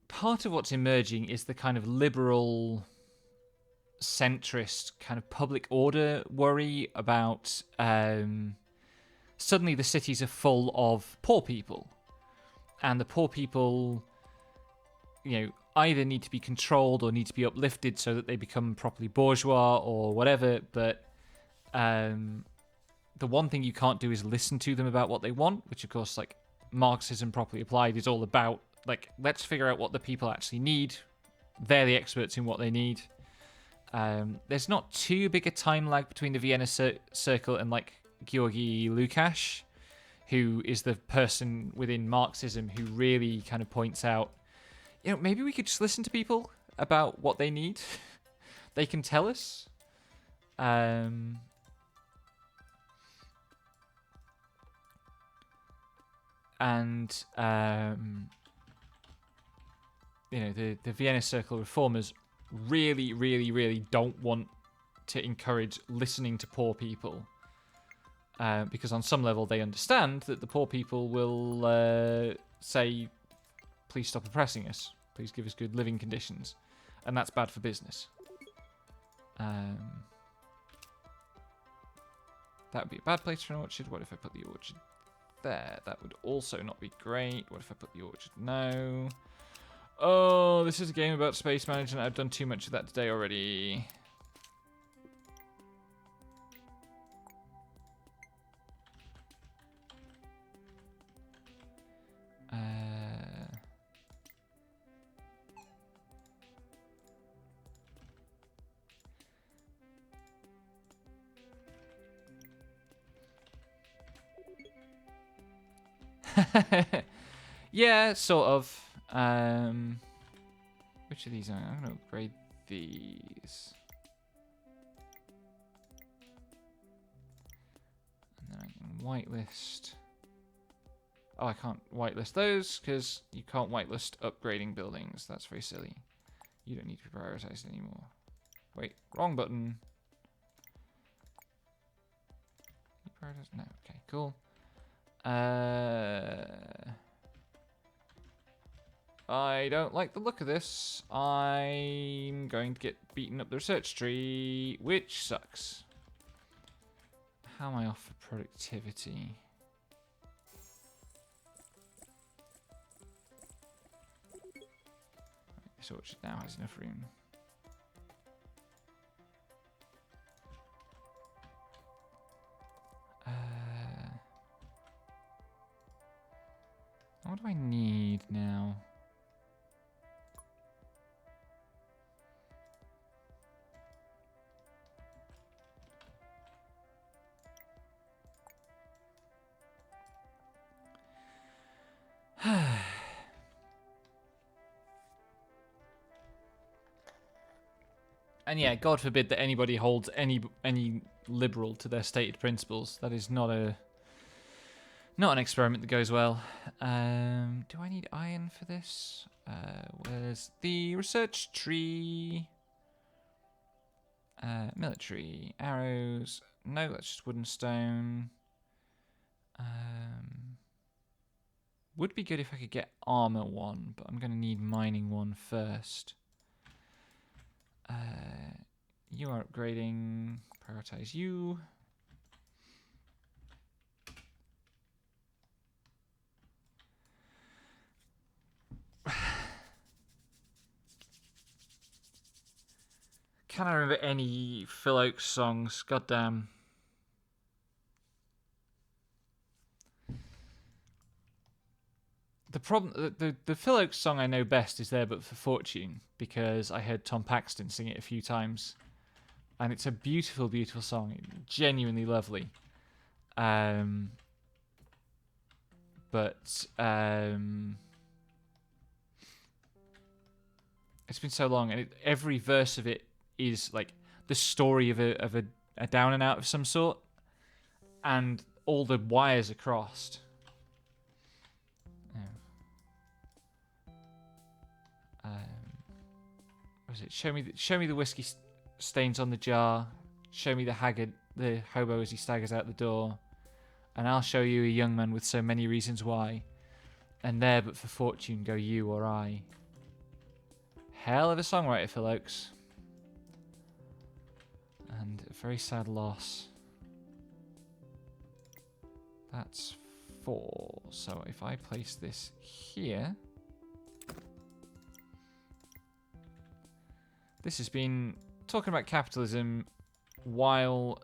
A: part of what's emerging is the kind of liberal centrist kind of public order worry about suddenly the cities are full of poor people, and the poor people, either need to be controlled or need to be uplifted so that they become properly bourgeois or whatever. But the one thing you can't do is listen to them about what they want, which of course, like Marxism properly applied, is all about like, let's figure out what the people actually need. They're the experts in what they need. There's not too big a time lag between the Vienna Circle and like Georgy Lukács, who is the person within Marxism who really kind of points out, maybe we could just listen to people about what they need. They can tell us. The Vienna Circle reformers really, really, really don't want to encourage listening to poor people, because on some level they understand that the poor people will say, please stop oppressing us, please give us good living conditions, and that's bad for business. That would be a bad place for an orchard. What if I put the orchard there? That would also not be great. What if I put the orchard? No. Oh, this is a game about space management. I've done too much of that today already. Yeah, sort of. Which of these? I'm going to upgrade these. And then I can whitelist. Oh, I can't whitelist those because you can't whitelist upgrading buildings. That's very silly. You don't need to be prioritized anymore. Wait, wrong button. No, okay, cool. I don't like the look of this. I'm going to get beaten up the research tree, which sucks. How am I off for productivity? This orchard now has enough room. What do I need now? And yeah, God forbid that anybody holds any liberal to their stated principles. That is not an experiment that goes well. Do I need iron for this? Where's the research tree? Military arrows. No, that's just wood and stone. Would be good if I could get armor one, but I'm going to need mining one first. You are upgrading. Prioritize you. Can I remember any Phil Oakes songs? Goddamn. The problem, the Phil Oakes song I know best is There But For Fortune, because I heard Tom Paxton sing it a few times. And it's a beautiful, beautiful song. Genuinely lovely. But it's been so long, and every verse of it is like the story of a down and out of some sort, and all the wires are crossed. What was it? Show me the whiskey stains on the jar. Show me the hobo as he staggers out the door, and I'll show you a young man with so many reasons why. And there but for fortune go you or I. Hell of a songwriter, Phil Oakes. And a very sad loss. That's 4. So if I place this here... This has been talking about capitalism while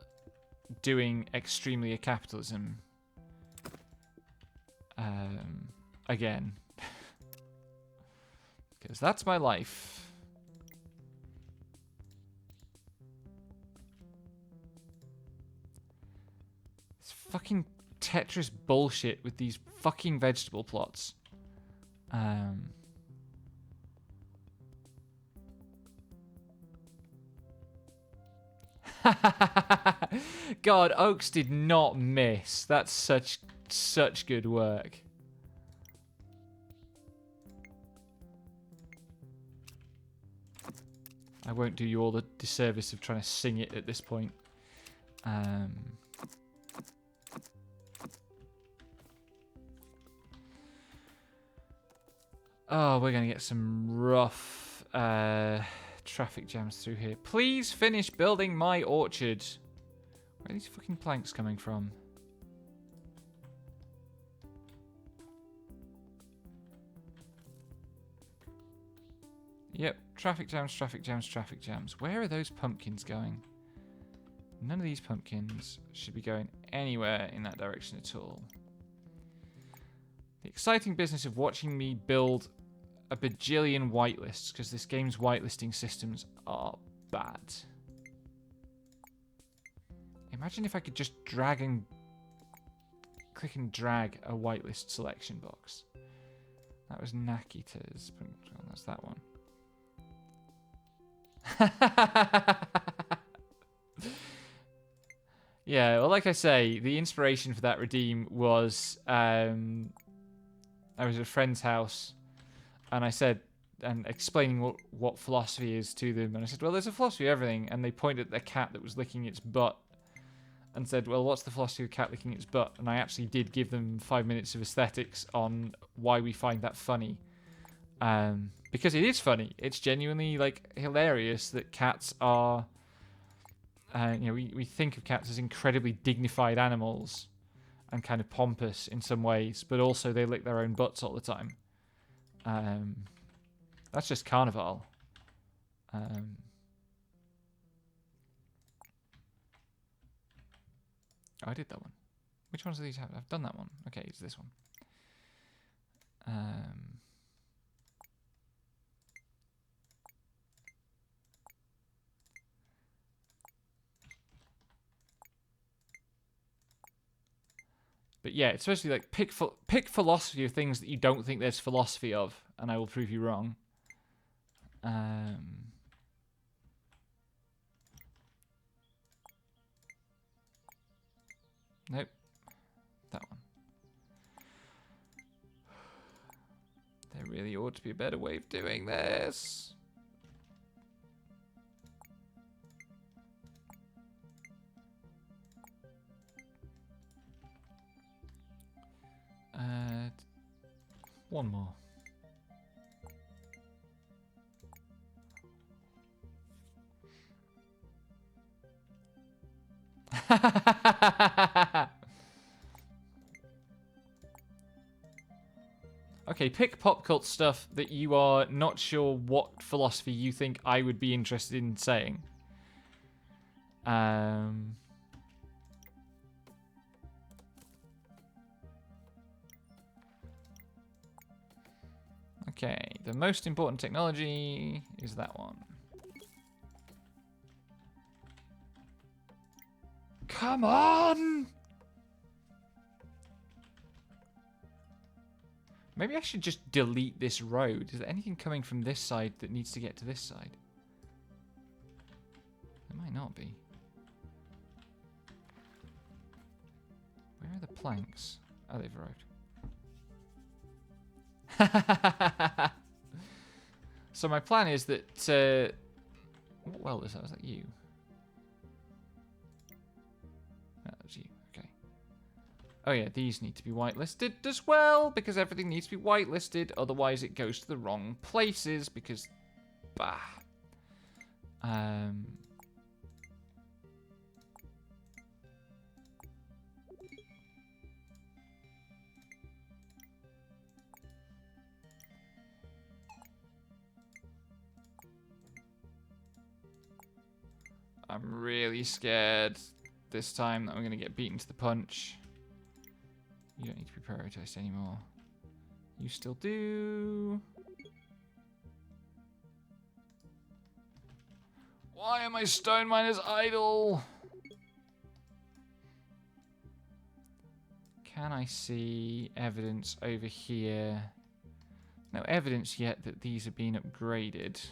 A: doing extremely a capitalism. Again. Because that's my life. It's fucking Tetris bullshit with these fucking vegetable plots. God, Oakes did not miss. That's such good work. I won't do you all the disservice of trying to sing it at this point. Oh, we're going to get some rough traffic jams through here. Please finish building my orchard. Where are these fucking planks coming from? Yep, traffic jams, traffic jams, traffic jams. Where are those pumpkins going? None of these pumpkins should be going anywhere in that direction at all. The exciting business of watching me build a bajillion whitelists, because this game's whitelisting systems are bad. Imagine if I could just click and drag a whitelist selection box. That was Nakita's. That's that one. Yeah, well, like I say, the inspiration for that redeem was I was at a friend's house, and I said, and explaining what philosophy is to them, and I said, well, there's a philosophy of everything, and they pointed at the cat that was licking its butt, and said, well, what's the philosophy of cat licking its butt? And I actually did give them 5 minutes of aesthetics on why we find that funny. Because it is funny. It's genuinely, like, hilarious that cats are... we think of cats as incredibly dignified animals and kind of pompous in some ways, but also they lick their own butts all the time. That's just Carnival. Oh, I did that one. Which ones of these have? I've done that one. Okay, it's this one. But yeah, it's especially like pick philosophy of things that you don't think there's philosophy of, and I will prove you wrong. Nope. That one. There really ought to be a better way of doing this. One more. Okay, pick pop cult stuff that you are not sure what philosophy you think I would be interested in saying. Okay, the most important technology is that one. Come on! Maybe I should just delete this road. Is there anything coming from this side that needs to get to this side? There might not be. Where are the planks? Oh, they've arrived. So my plan is that... well, was that you? That was you. Okay. Oh yeah, these need to be whitelisted as well, because everything needs to be whitelisted, otherwise it goes to the wrong places, because... bah. I'm really scared this time that I'm going to get beaten to the punch. You don't need to be prioritized anymore. You still do. Why are my stone miners idle? Can I see evidence over here? No evidence yet that these have been upgraded.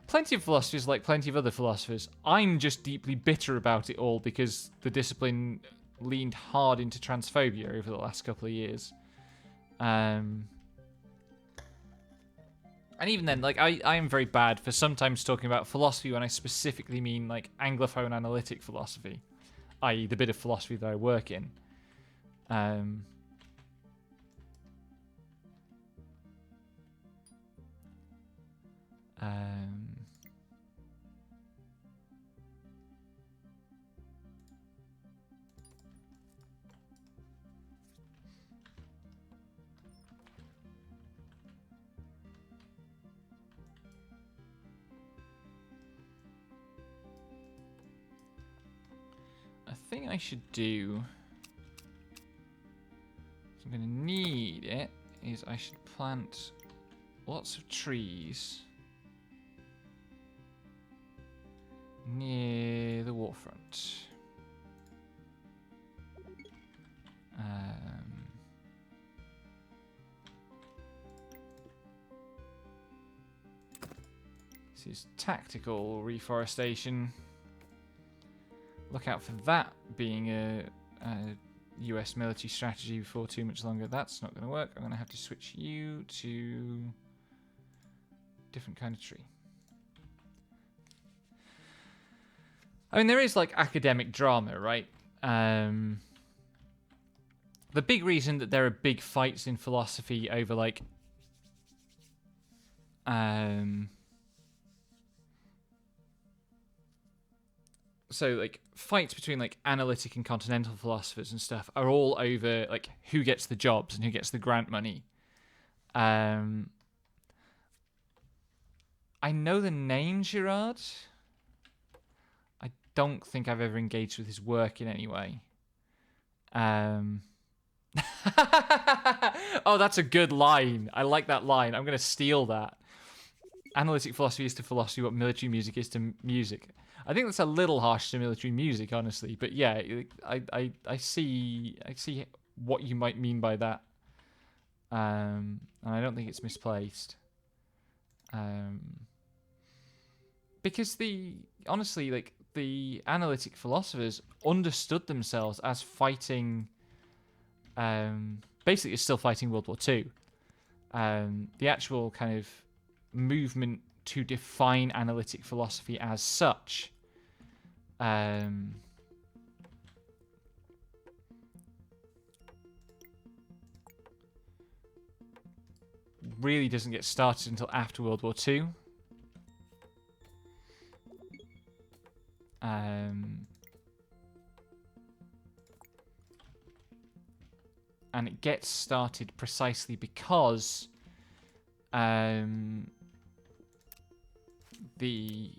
A: Plenty of philosophers, like plenty of other philosophers, I'm just deeply bitter about it all because the discipline leaned hard into transphobia over the last couple of years. And even then, like, I am very bad for sometimes talking about philosophy when I specifically mean, like, Anglophone analytic philosophy, i.e. the bit of philosophy that I work in. I think I should do... I'm going to need it, is I should plant lots of trees near the waterfront. This is tactical reforestation. Look out for that being a US military strategy before too much longer. That's not going to work. I'm going to have to switch you to different kind of tree. I mean, there is like academic drama, right? The big reason that there are big fights in philosophy over like so like fights between like analytic and continental philosophers and stuff are all over like who gets the jobs and who gets the grant money. I know the name Girard. I don't think I've ever engaged with his work in any way. Oh, that's a good line. I like that line. I'm going to steal that. Analytic philosophy is to philosophy what military music is to music. I think that's a little harsh to military music, honestly. But yeah, I see what you might mean by that. And I don't think it's misplaced. Because honestly, like the analytic philosophers understood themselves as fighting. Basically, it's still fighting World War II. The actual kind of movement to define analytic philosophy as such really doesn't get started until after World War II. And it gets started precisely because the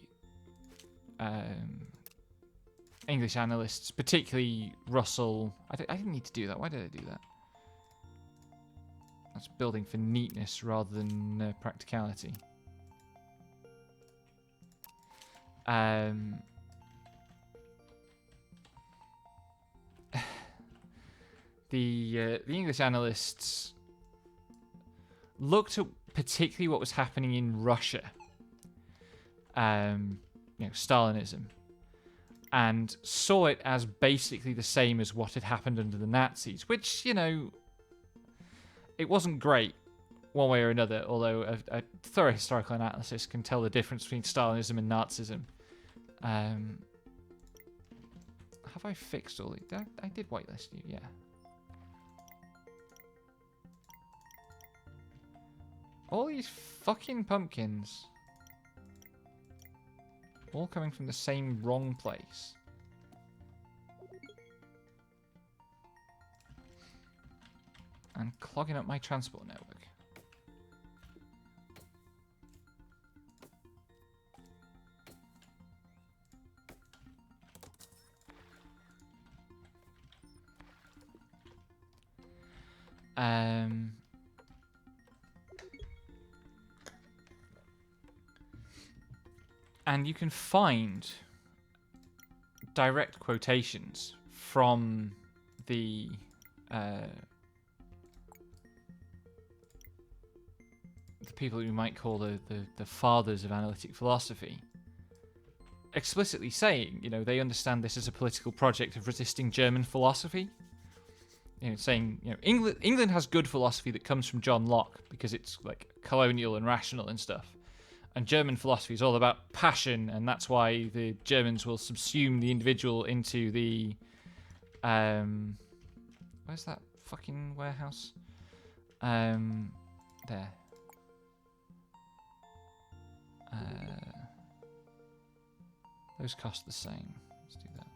A: English analysts, particularly Russell. I didn't need to do that. Why did I do that? That's building for neatness rather than practicality. The English analysts looked at particularly what was happening in Russia, Stalinism, and saw it as basically the same as what had happened under the Nazis, which, it wasn't great one way or another, although a thorough historical analysis can tell the difference between Stalinism and Nazism. Have I fixed all the... I did whitelist you, yeah. All these fucking pumpkins. All coming from the same wrong place. And clogging up my transport network. And you can find direct quotations from the people you might call the fathers of analytic philosophy, explicitly saying, they understand this as a political project of resisting German philosophy. Saying, England has good philosophy that comes from John Locke because it's like colonial and rational and stuff. And German philosophy is all about passion, and that's why the Germans will subsume the individual into the... where's that fucking warehouse? There. Those cost the same. Let's do that.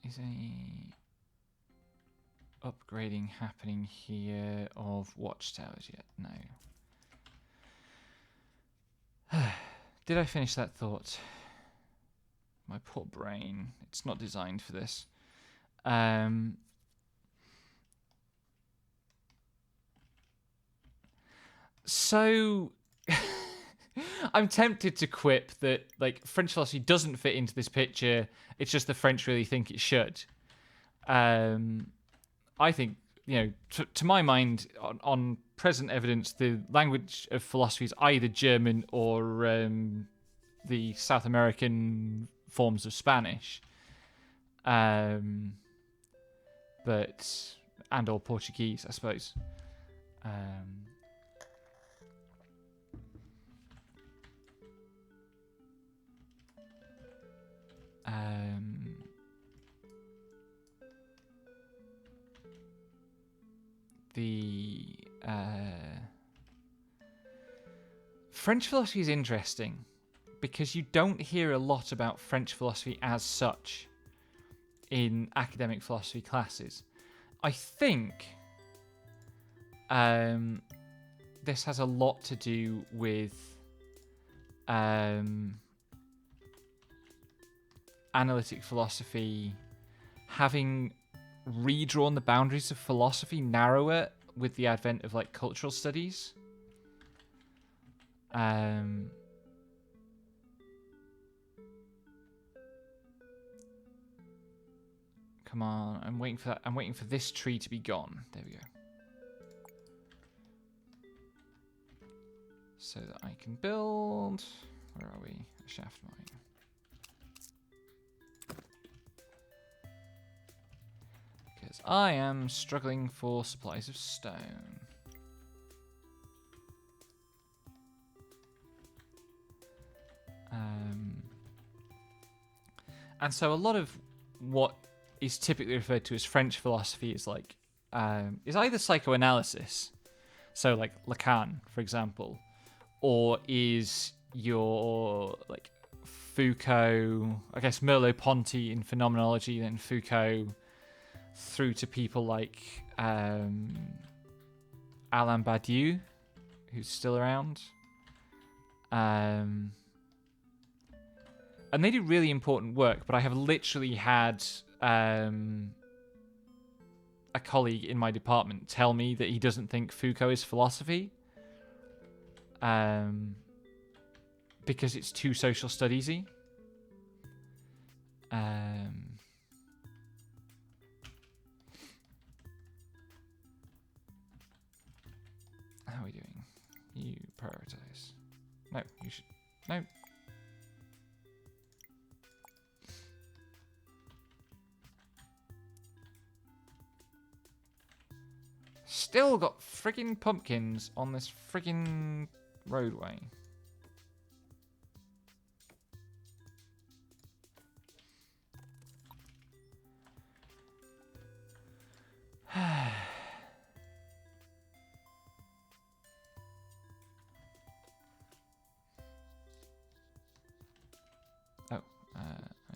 A: Is any upgrading happening here of watchtowers yet? No. Did I finish that thought? My poor brain. It's not designed for this. So... I'm tempted to quip that French philosophy doesn't fit into this picture. It's just the French really think it should. I think, to my mind, on present evidence, the language of philosophy is either German or the South American forms of Spanish, and or Portuguese, I suppose. The French philosophy is interesting because you don't hear a lot about French philosophy as such in academic philosophy classes. I think this has a lot to do with analytic philosophy having redrawn the boundaries of philosophy narrower with the advent of cultural studies. Come on, I'm waiting for that. I'm waiting for this tree to be gone. There we go. So that I can build. Where are we? A shaft mine. Because I am struggling for supplies of stone. And so a lot of what is typically referred to as French philosophy is is either psychoanalysis, so Lacan, for example, or is your like Foucault, I guess Merleau-Ponty in phenomenology, then Foucault, through to people like Alain Badiou, who's still around. And they do really important work, but I have literally had a colleague in my department tell me that he doesn't think Foucault is philosophy. Because it's too social studiesy. How are we doing? You prioritize. No, you should. No. Still got friggin' pumpkins on this friggin' roadway. I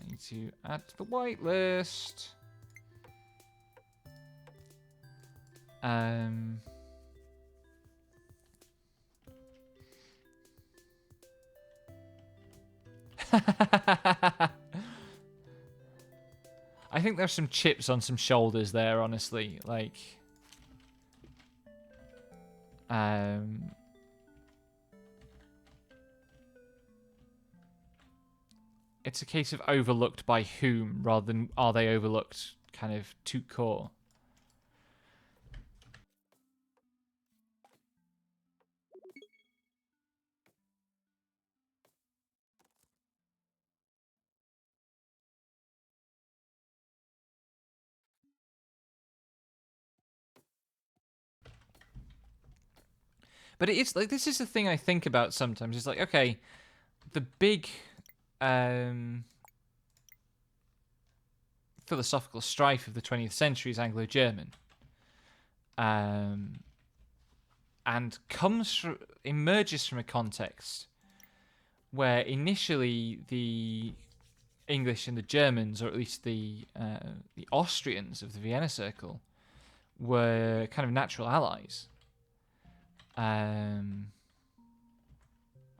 A: need to add to the whitelist. I think there's some chips on some shoulders there, honestly. Like, it's a case of overlooked by whom rather than are they overlooked kind of to core. But it is like, this is the thing I think about sometimes. It's like, okay, the big philosophical strife of the 20th century is Anglo-German, and emerges from a context where initially the English and the Germans, or at least the Austrians of the Vienna Circle, were kind of natural allies.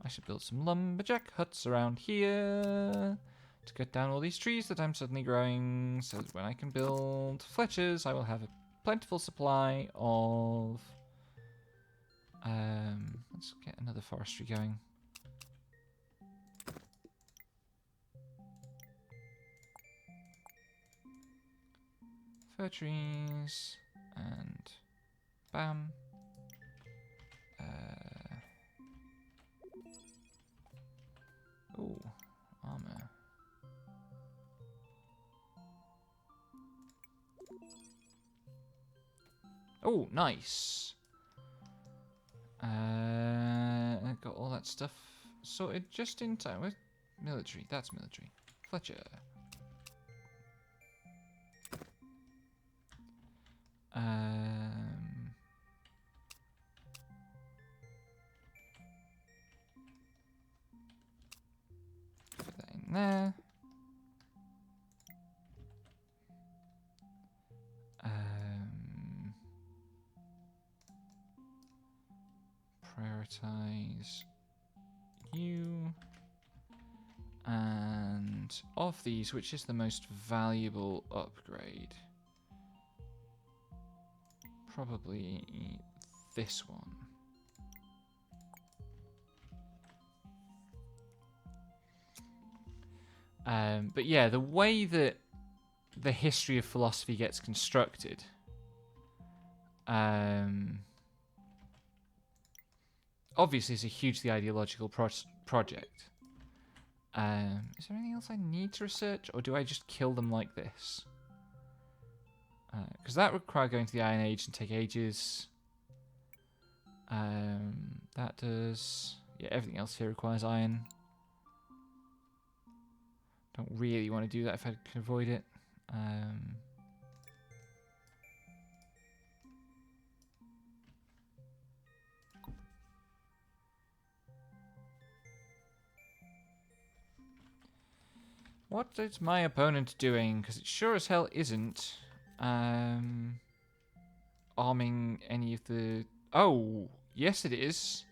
A: I should build some lumberjack huts around here to cut down all these trees that I'm suddenly growing, so that when I can build Fletchers, I will have a plentiful supply of... let's get another forestry going. Fir trees, and bam. Ooh, armor. Oh, nice. I got all that stuff sorted just in time. With military, that's military. Fletcher. Put that in there. Prioritize you. And of these, which is the most valuable upgrade? Probably this one. But yeah, the way that the history of philosophy gets constructed, obviously it's a hugely ideological project. Is there anything else I need to research, or do I just kill them like this? Because that would require going to the Iron Age and take ages. That does... Yeah, everything else here requires iron. Don't really want to do that if I can avoid it. What is my opponent doing? Because it sure as hell isn't arming any of the... Oh, yes it is.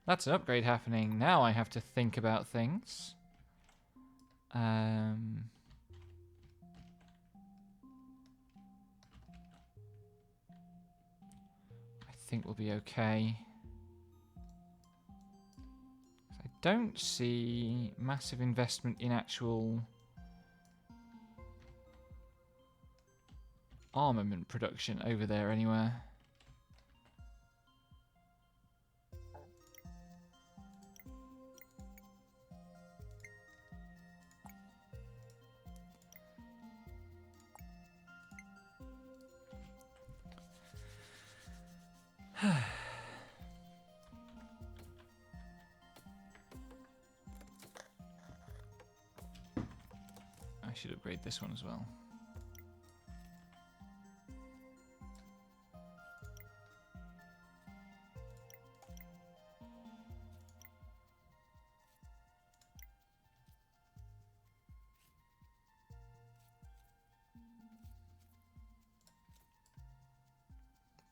A: That's an upgrade happening. Now I have to think about things. I think we'll be okay. I don't see massive investment in actual armament production over there anywhere. I should upgrade this one as well.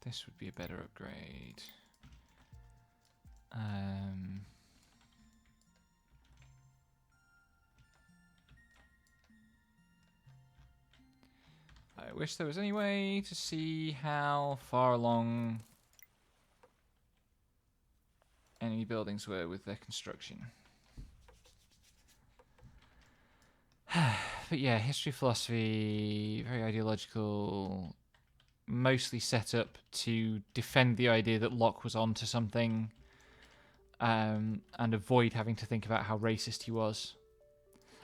A: This would be a better upgrade. I wish there was any way to see how far along enemy buildings were with their construction. But yeah, history, philosophy, very ideological, mostly set up to defend the idea that Locke was onto something, and avoid having to think about how racist he was.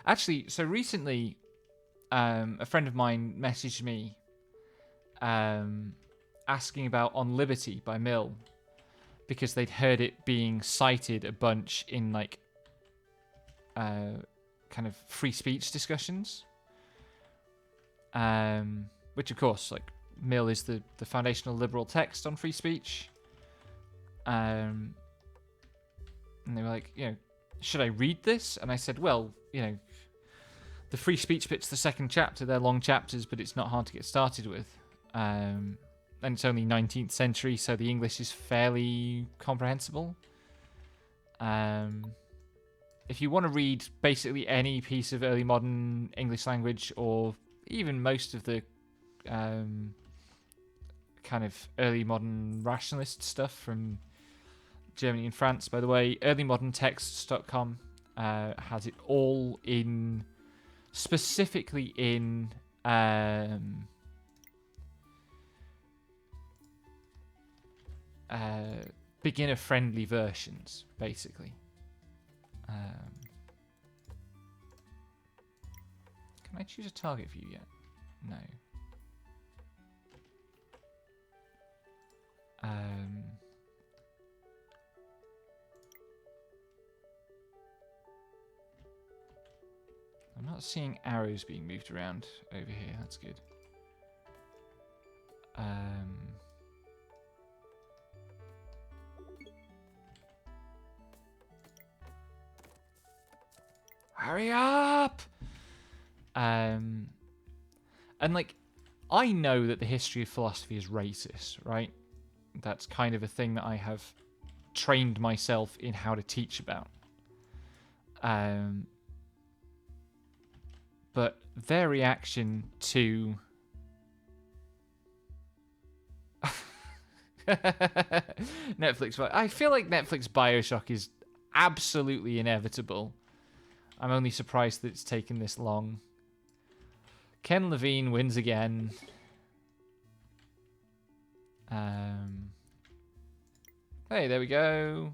A: Actually, so recently, a friend of mine messaged me asking about On Liberty by Mill, because they'd heard it being cited a bunch in like kind of free speech discussions, which of course, like, Mill is the foundational liberal text on free speech, and they were like, you know, should I read this? And I said, well, you know, the free speech bit's the second chapter. They're long chapters, but it's not hard to get started with. And it's only 19th century, so the English is fairly comprehensible. If you want to read basically any piece of early modern English language, or even most of the kind of early modern rationalist stuff from Germany and France, by the way, earlymoderntexts.com has it all in, specifically in beginner-friendly versions, basically. Can I choose a target view yet? No. I'm not seeing arrows being moved around over here. That's good. Hurry up! And like, I know that the history of philosophy is racist, right? That's kind of a thing that I have trained myself in how to teach about. But their reaction to Netflix, I feel like Netflix BioShock is absolutely inevitable. I'm only surprised that it's taken this long. Ken Levine wins again. Hey, there we go.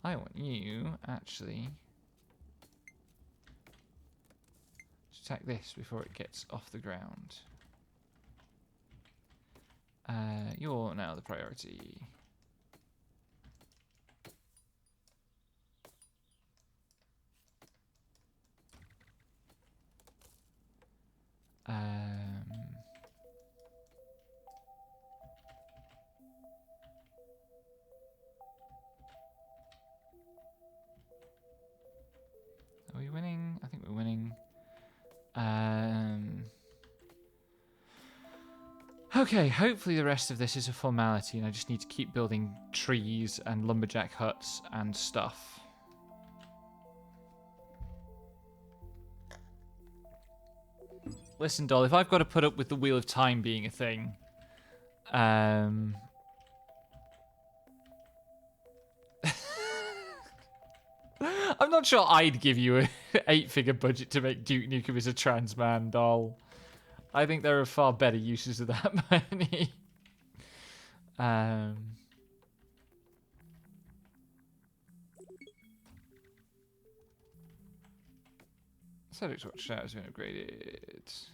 A: I want you, actually, to attack this before it gets off the ground. You're now the priority. we winning? I think we're winning. Okay, hopefully the rest of this is a formality and I just need to keep building trees and lumberjack huts and stuff. Listen, doll, if I've got to put up with the Wheel of Time being a thing, I'm not sure I'd give you an 8-figure budget to make Duke Nukem as a trans man, doll. I think there are far better uses of that money. Cedric's Watchtower has been upgraded.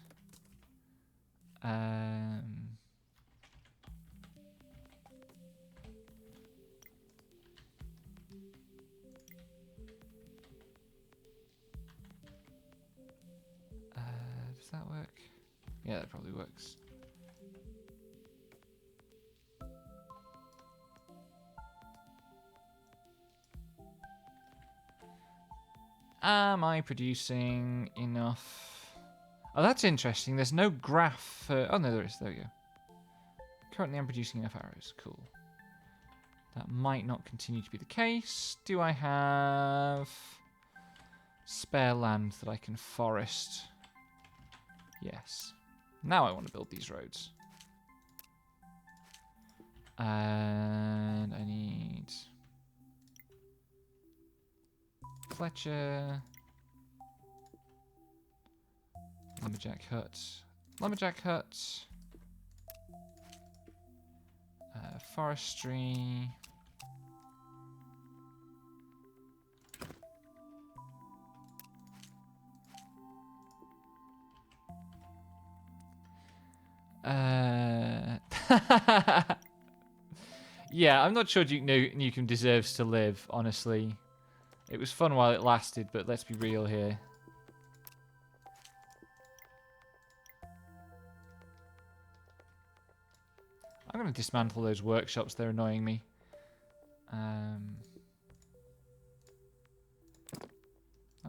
A: Does that work? Yeah, that probably works. Am I producing enough? Oh, that's interesting. There's no graph for... Oh, no, there is. There we go. Currently, I'm producing enough arrows. Cool. That might not continue to be the case. Do I have spare land that I can forest? Yes. Now I want to build these roads. And I need... Fletcher. Lumberjack hut. Lumberjack hut. Forestry. Yeah, I'm not sure Duke Nukem deserves to live, honestly. It was fun while it lasted, but let's be real here. I'm going to dismantle those workshops. They're annoying me. I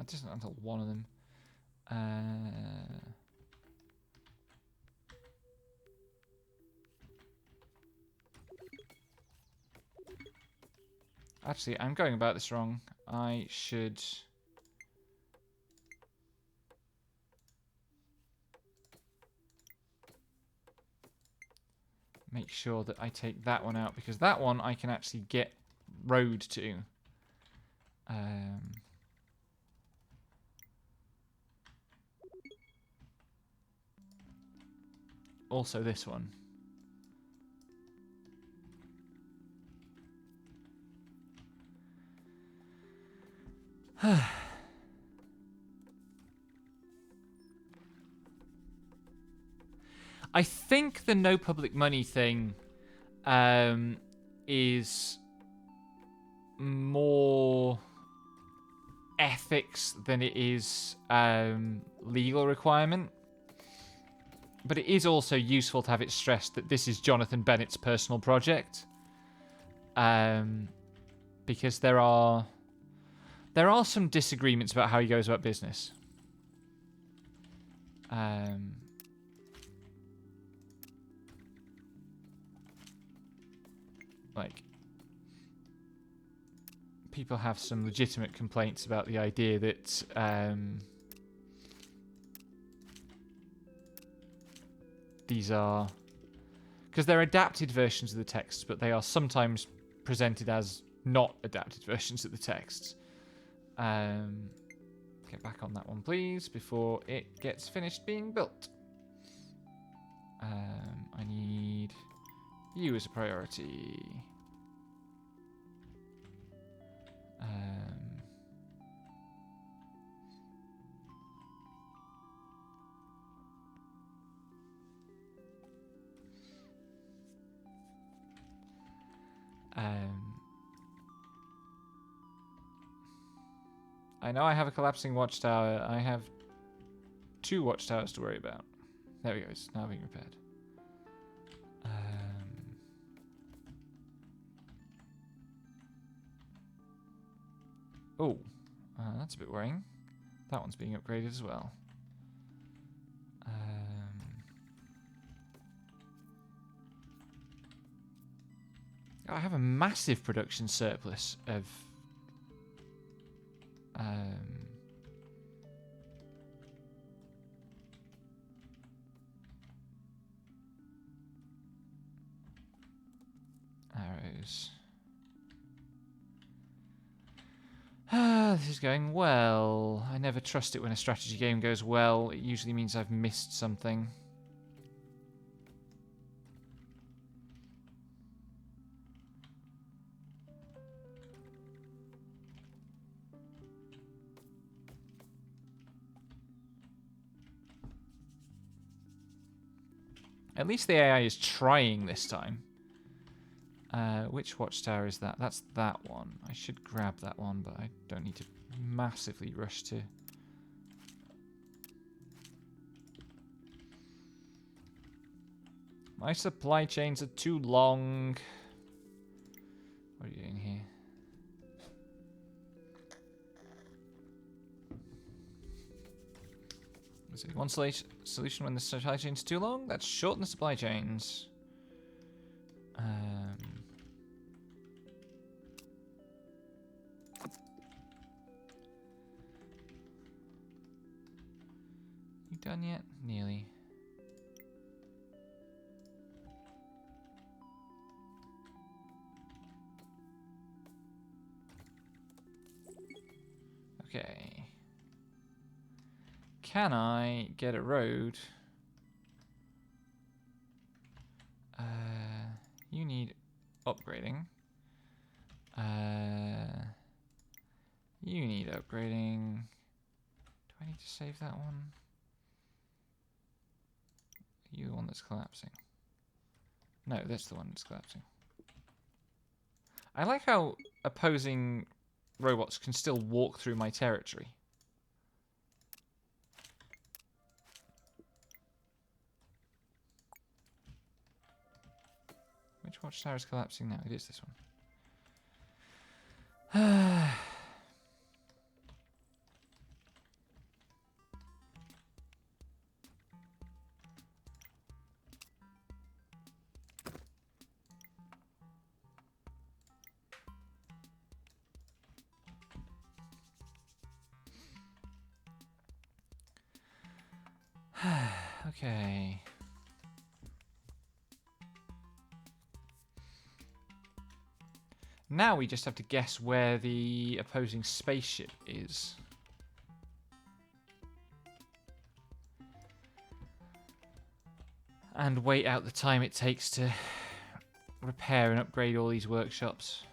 A: dismantle one of them. Actually, I'm going about this wrong. I should... make sure that I take that one out, because that one I can actually get road to. Also this one. I think the no public money thing is more ethics than it is legal requirement. But it is also useful to have it stressed that this is Jonathan Bennett's personal project. Because there are some disagreements about how he goes about business. Like, people have some legitimate complaints about the idea that these are... because they're adapted versions of the text, but they are sometimes presented as not adapted versions of the text. Get back on that one, please, before it gets finished being built. I need you as a priority. I know I have a collapsing watchtower. I have 2 watchtowers to worry about. There we go. It's now being repaired. Oh, that's a bit worrying. That one's being upgraded as well. I have a massive production surplus of arrows. This is going well. I never trust it when a strategy game goes well. It usually means I've missed something. At least the AI is trying this time. Which watchtower is that? That's that one. I should grab that one, but I don't need to massively rush to. My supply chains are too long. What are you doing here? Is it one solution when the supply chain's too long? That's shorten the supply chains. You done yet? Nearly. Okay. Can I get a road? You need upgrading. You need upgrading. Do I need to save that one? Are you the one that's collapsing? No, that's the one that's collapsing. I like how opposing robots can still walk through my territory. Which watchtower is collapsing now? It is this one. Okay. Now we just have to guess where the opposing spaceship is. And wait out the time it takes to repair and upgrade all these workshops.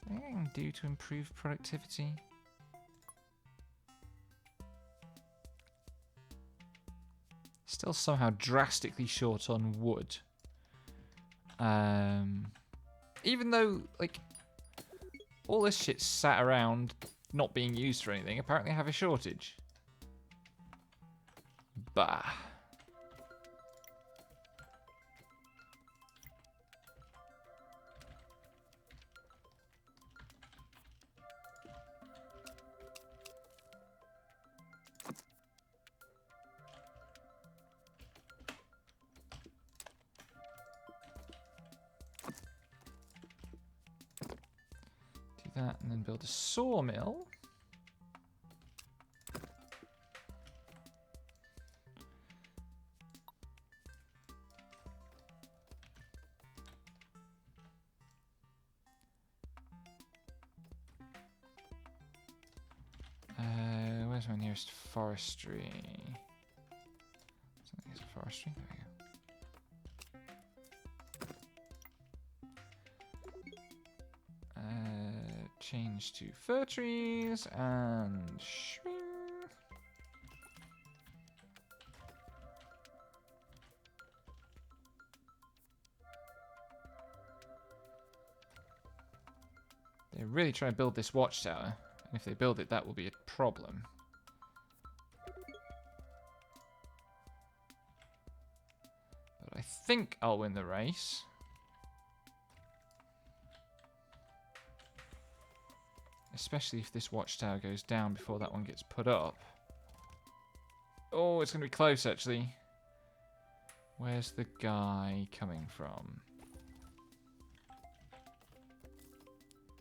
A: Anything I can do to improve productivity? Still somehow drastically short on wood. Even though, like, all this shit sat around not being used for anything, apparently I have a shortage. Bah. That and then build a sawmill. Where's my nearest forestry? Something is a forestry. There we go. Change to fir trees and shrink. They're really trying to build this watchtower, and if they build it, that will be a problem. But I think I'll win the race. Especially if this watchtower goes down before that one gets put up. Oh, it's going to be close, actually. Where's the guy coming from?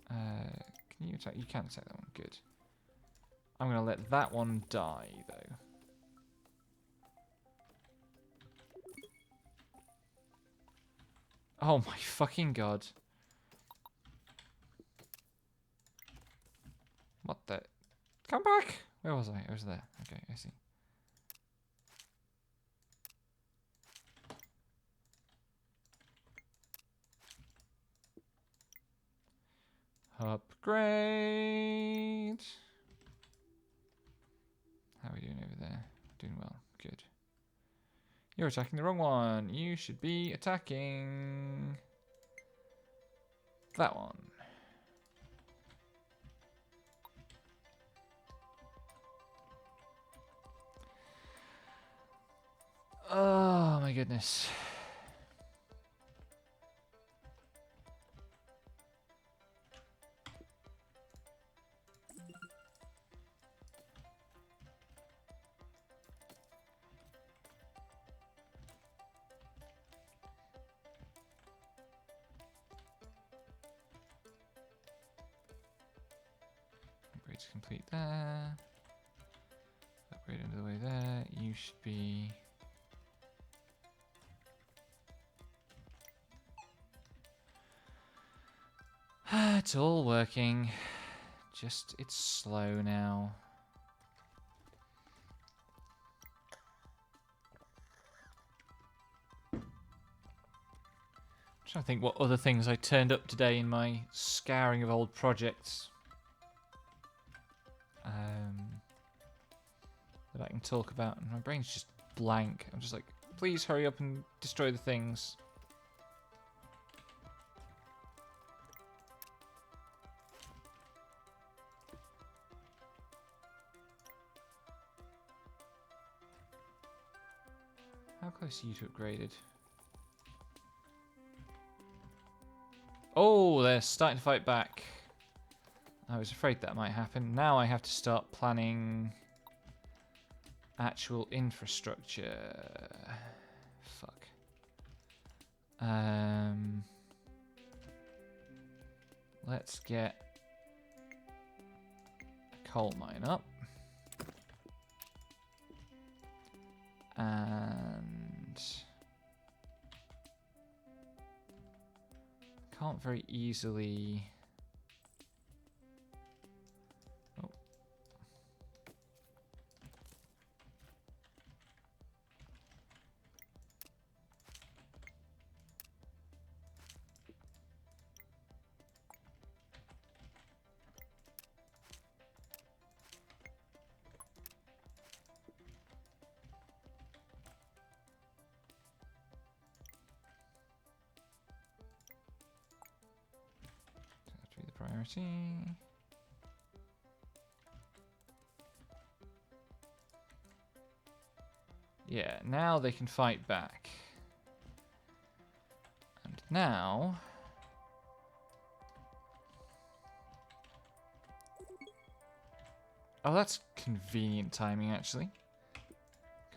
A: Can you attack? You can attack that one. Good. I'm going to let that one die, though. Oh my fucking god. What the? Come back! Where was I? I was there. Okay, I see. Upgrade! How are we doing over there? Doing well. Good. You're attacking the wrong one. You should be attacking that one. Oh my goodness. Upgrade to complete there. Upgrade under the way there. You should be... It's all working. Just, it's slow now. I'm trying to think what other things I turned up today in my scouring of old projects. That I can talk about, and my brain's just blank. I'm just like, please hurry up and destroy the things. How close are you to upgraded? Oh, they're starting to fight back. I was afraid that might happen. Now I have to start planning actual infrastructure. Fuck. Let's get a coal mine up. And can't very easily... Oh. That to be the priority. Yeah, now they can fight back. And now... Oh, that's convenient timing, actually.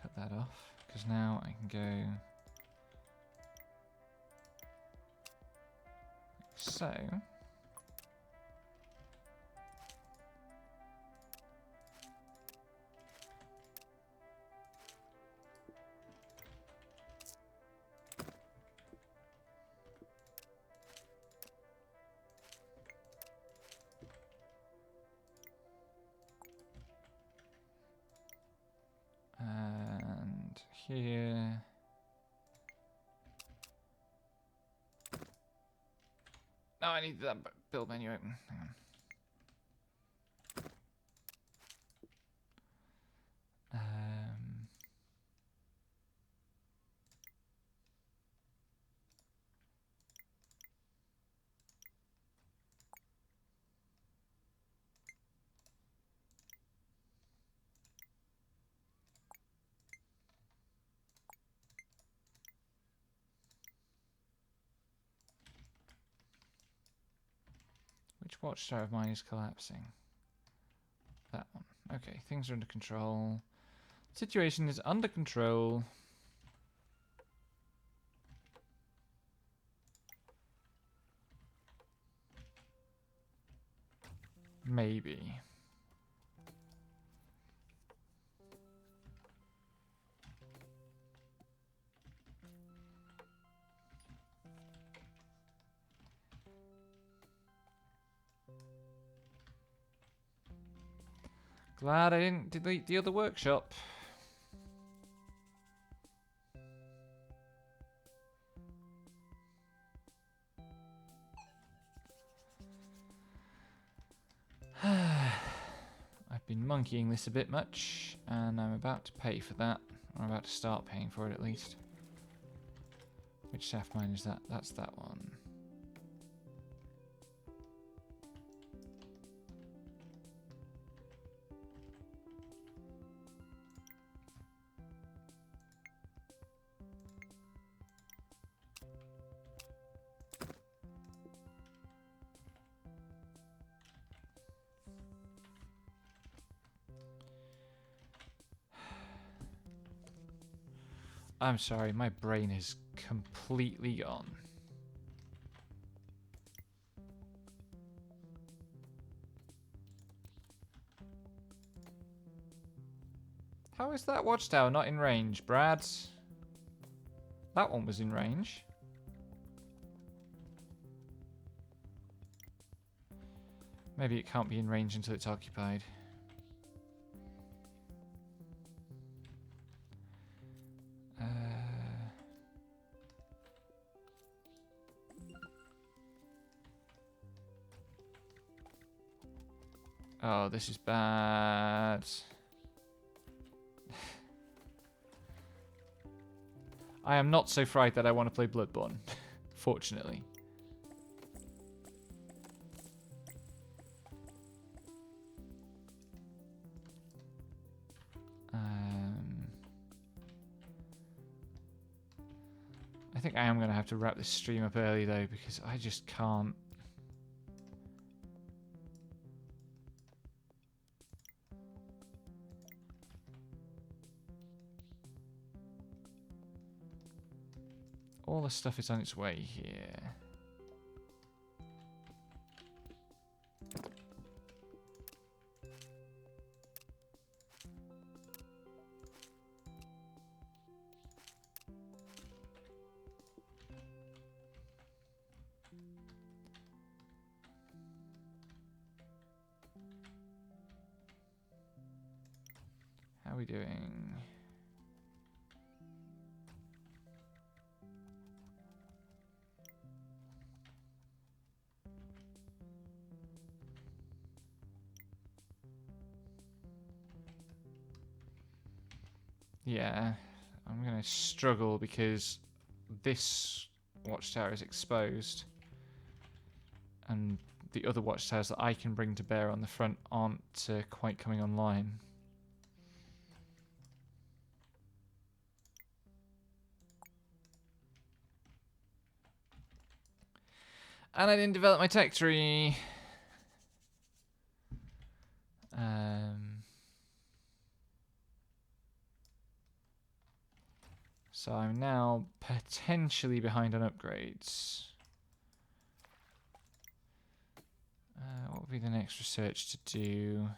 A: Cut that off, because now I can go... So... And here... No, I need that build menu open. Hang on. Which watchtower of mine is collapsing? That one. Okay, things are under control. Situation is under control. Maybe. Glad I didn't delete the other workshop. I've been monkeying this a bit much, and I'm about to pay for that. Or I'm about to start paying for it at least. Which shaft mine is that? That's that one. I'm sorry, my brain is completely gone. How is that watchtower not in range, Brad? That one was in range. Maybe it can't be in range until it's occupied. Oh, this is bad. I am not so fried that I want to play Bloodborne, fortunately. I think I am going to have to wrap this stream up early though, because I just can't. All the stuff is on its way here. How are we doing? Yeah, I'm going to struggle because this watchtower is exposed. And the other watchtowers that I can bring to bear on the front aren't quite coming online. And I didn't develop my tech tree. So I'm now potentially behind on upgrades. What would be the next research to do?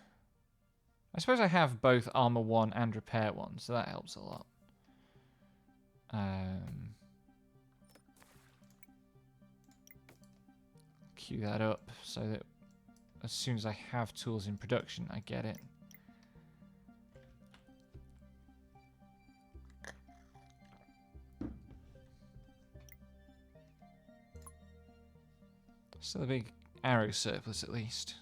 A: I suppose I have both Armor 1 and Repair 1, so that helps a lot. Queue that up so that as soon as I have tools in production, I get it. Still a big arrow surplus at least.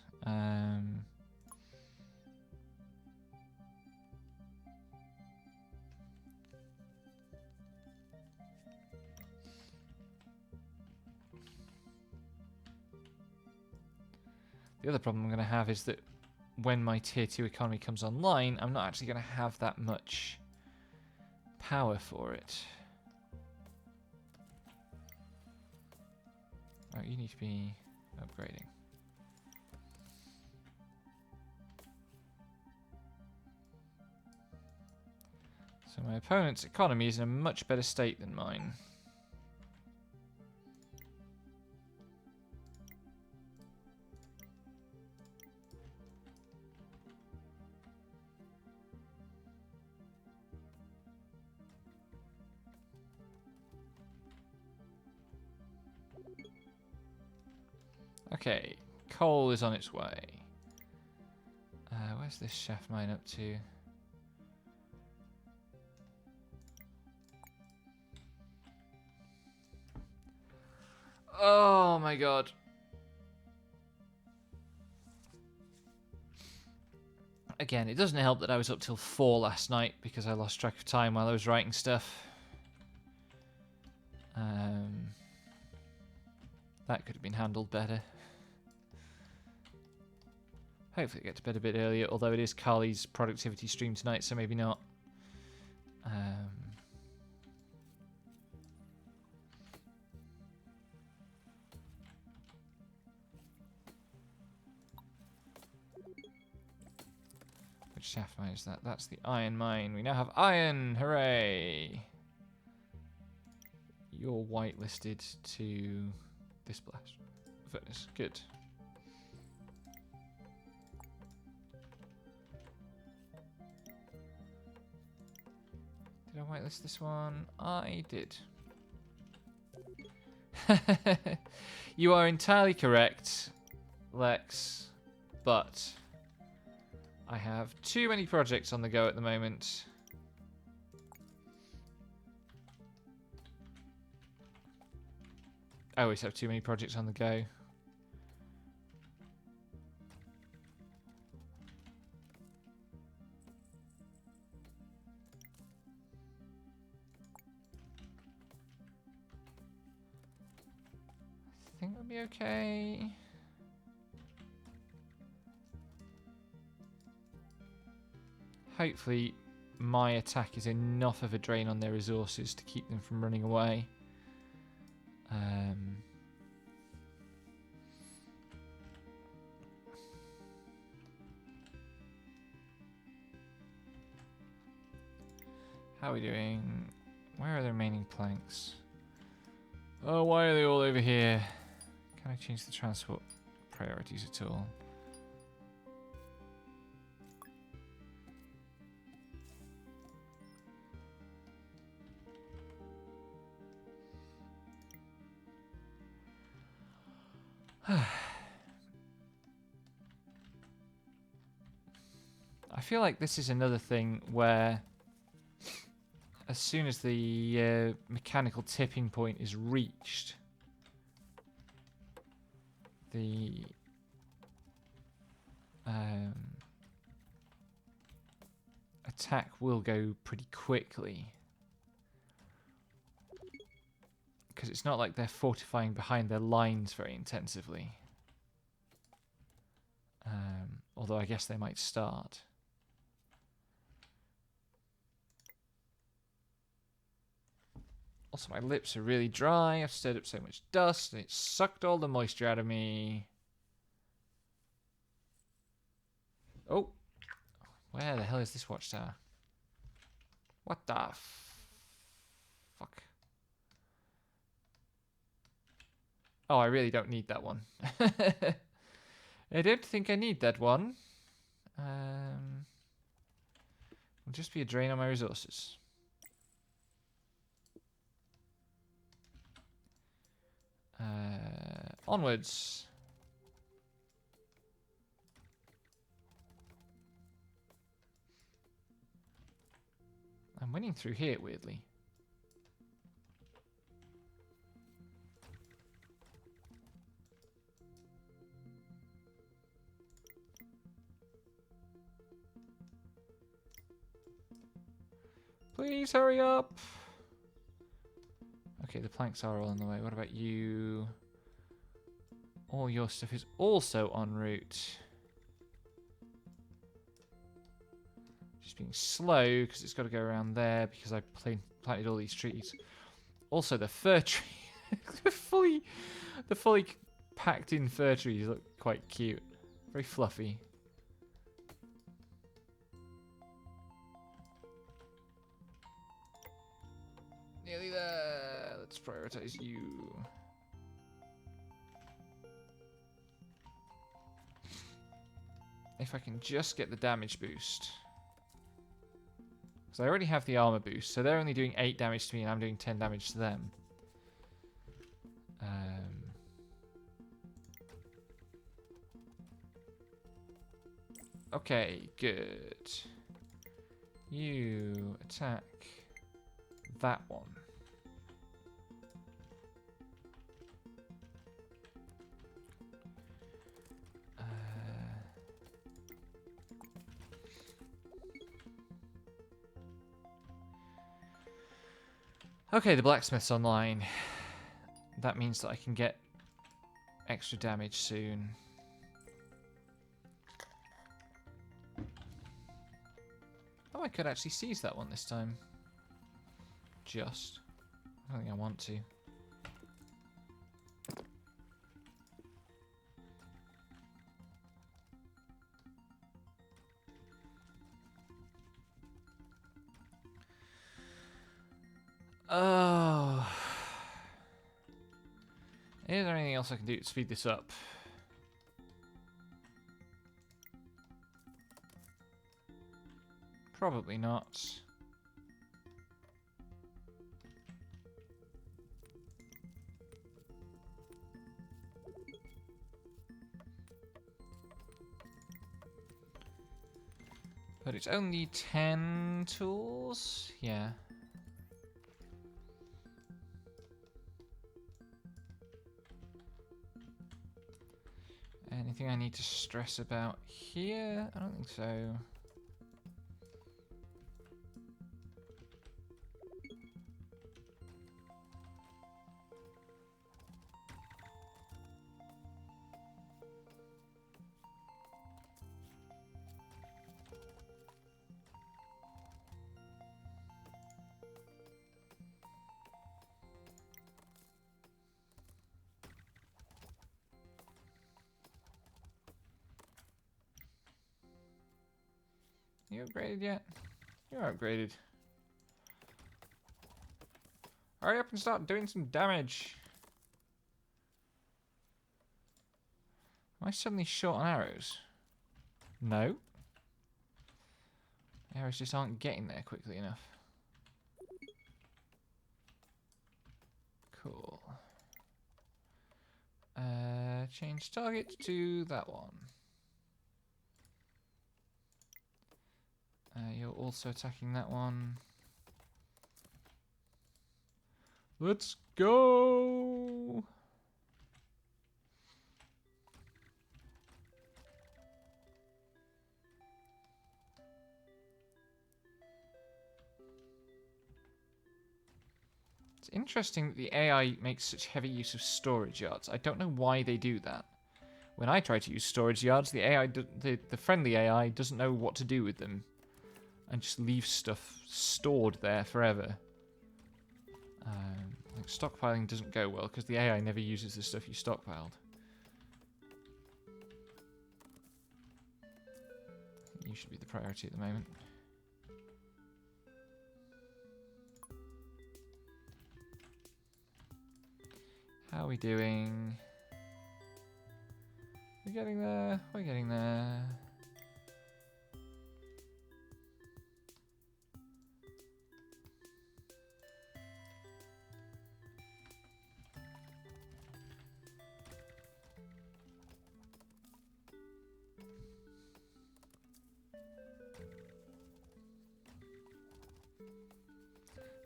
A: The other problem I'm going to have is that when my tier 2 economy comes online, I'm not actually going to have that much power for it. Oh, you need to be upgrading. My opponent's economy is in a much better state than mine. Okay, coal is on its way. Where's this shaft mine up to? Oh my god. Again, it doesn't help that I was up till 4 last night because I lost track of time while I was writing stuff. That could have been handled better. Hopefully get to bed a bit earlier, although it is Carly's productivity stream tonight, so maybe not. Which shaft mine is that? That's the iron mine. We now have iron! Hooray! You're whitelisted to this blast furnace. Good. Did I whitelist this one? I did. You are entirely correct, Lex, but I have too many projects on the go at the moment. I always have too many projects on the go. I think we'll be okay. Hopefully my attack is enough of a drain on their resources to keep them from running away. How are we doing? Where are the remaining planks? Oh, why are they all over here? Can I change the transport priorities at all? I feel like this is another thing where as soon as the mechanical tipping point is reached, the attack will go pretty quickly. Because it's not like they're fortifying behind their lines very intensively. Although I guess they might start. Also, my lips are really dry. I've stirred up so much dust, and it sucked all the moisture out of me. Oh. Where the hell is this watchtower? What the fuck? Oh, I really don't need that one. I don't think I need that one. It'll just be a drain on my resources. Onwards. I'm winning through here, weirdly. Please hurry up. Okay, the planks are all on the way. What about you? All your stuff is also en route. Just being slow because it's got to go around there because I planted all these trees. Also, the fir tree, the fully packed in fir trees look quite cute, very fluffy. prioritize you. If I can just get the damage boost. Because I already have the armor boost, so they're only doing 8 damage to me and I'm doing 10 damage to them. Okay, good. You attack that one. Okay, the blacksmith's online. That means that I can get extra damage soon. Oh, I could actually seize that one this time. Just. I don't think I want to. Oh. Is there anything else I can do to speed this up? Probably not. But it's only 10 tools? Yeah. Anything I need to stress about here? I don't think so. You upgraded yet? You're upgraded. Hurry up and start doing some damage. Am I suddenly short on arrows? No. Arrows just aren't getting there quickly enough. Cool. Change target to that one. You're also attacking that one. Let's go! It's interesting that the AI makes such heavy use of storage yards. I don't know why they do that. When I try to use storage yards, the AI, the friendly AI doesn't know what to do with them. And just leaves stuff stored there forever. Like stockpiling doesn't go well because the AI never uses the stuff you stockpiled. You should be the priority at the moment. How are we doing? We're getting there. We're getting there.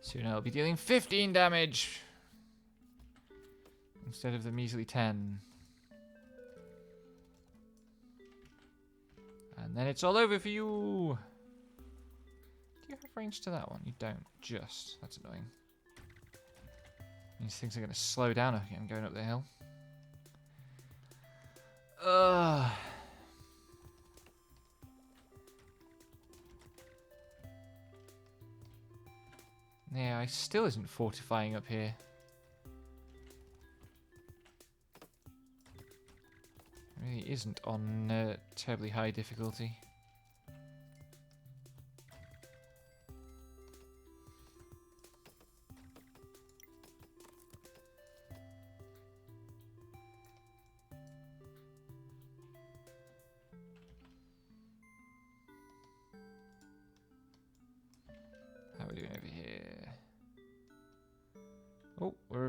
A: Soon I'll be dealing 15 damage instead of the measly 10. And then it's all over for you. Do you have range to that one? You don't. Just. That's annoying. These things are going to slow down again going up the hill. Ugh. Yeah, I still isn't fortifying up here. It really isn't on terribly high difficulty.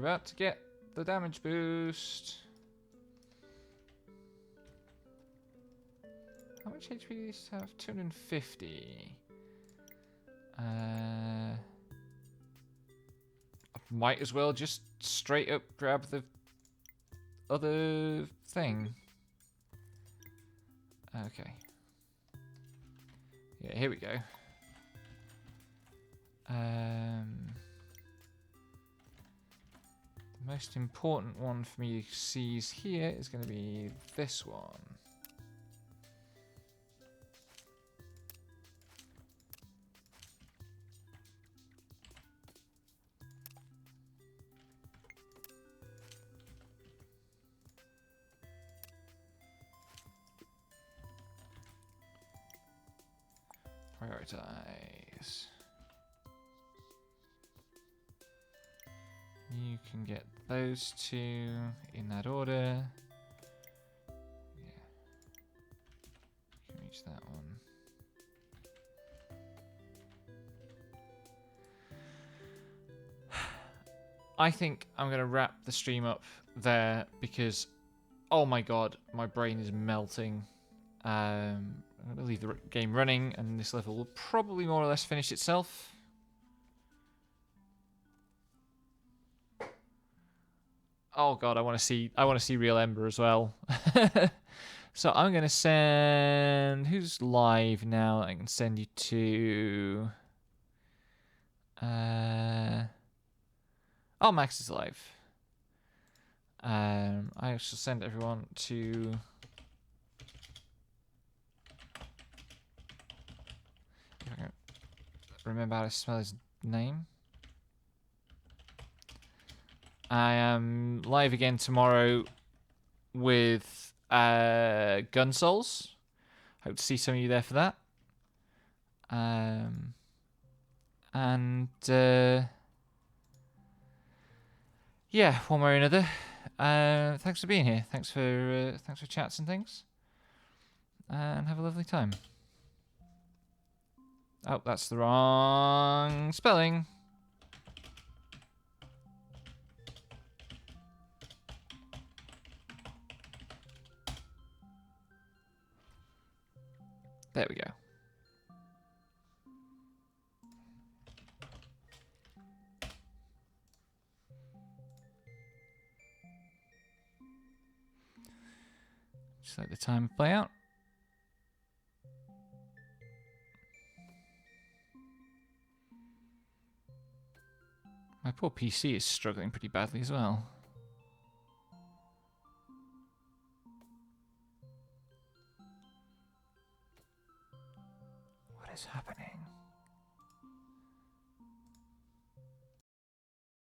A: about to get the damage boost. How much HP do these have? 250. I might as well just straight up grab the other thing. Okay. Yeah, here we go. The most important one for me to seize here is going to be this one. Prioritize. You can get those two in that order. Yeah. You can reach that one. I think I'm going to wrap the stream up there because, oh my god, my brain is melting. I'm going to leave the game running and this level will probably more or less finish itself. Oh god, I want to see real Ember as well. So I'm going to send... Who's live now? I can send you to... Oh, Max is live. I shall send everyone to... If I can remember how to spell his name. I am live again tomorrow with Gun Souls. Hope to see some of you there for that. Yeah, one way or another. Thanks for being here. Thanks for chats and things. And have a lovely time. Oh, that's the wrong spelling. There we go. Just let the time play out. My poor PC is struggling pretty badly as well. What is happening?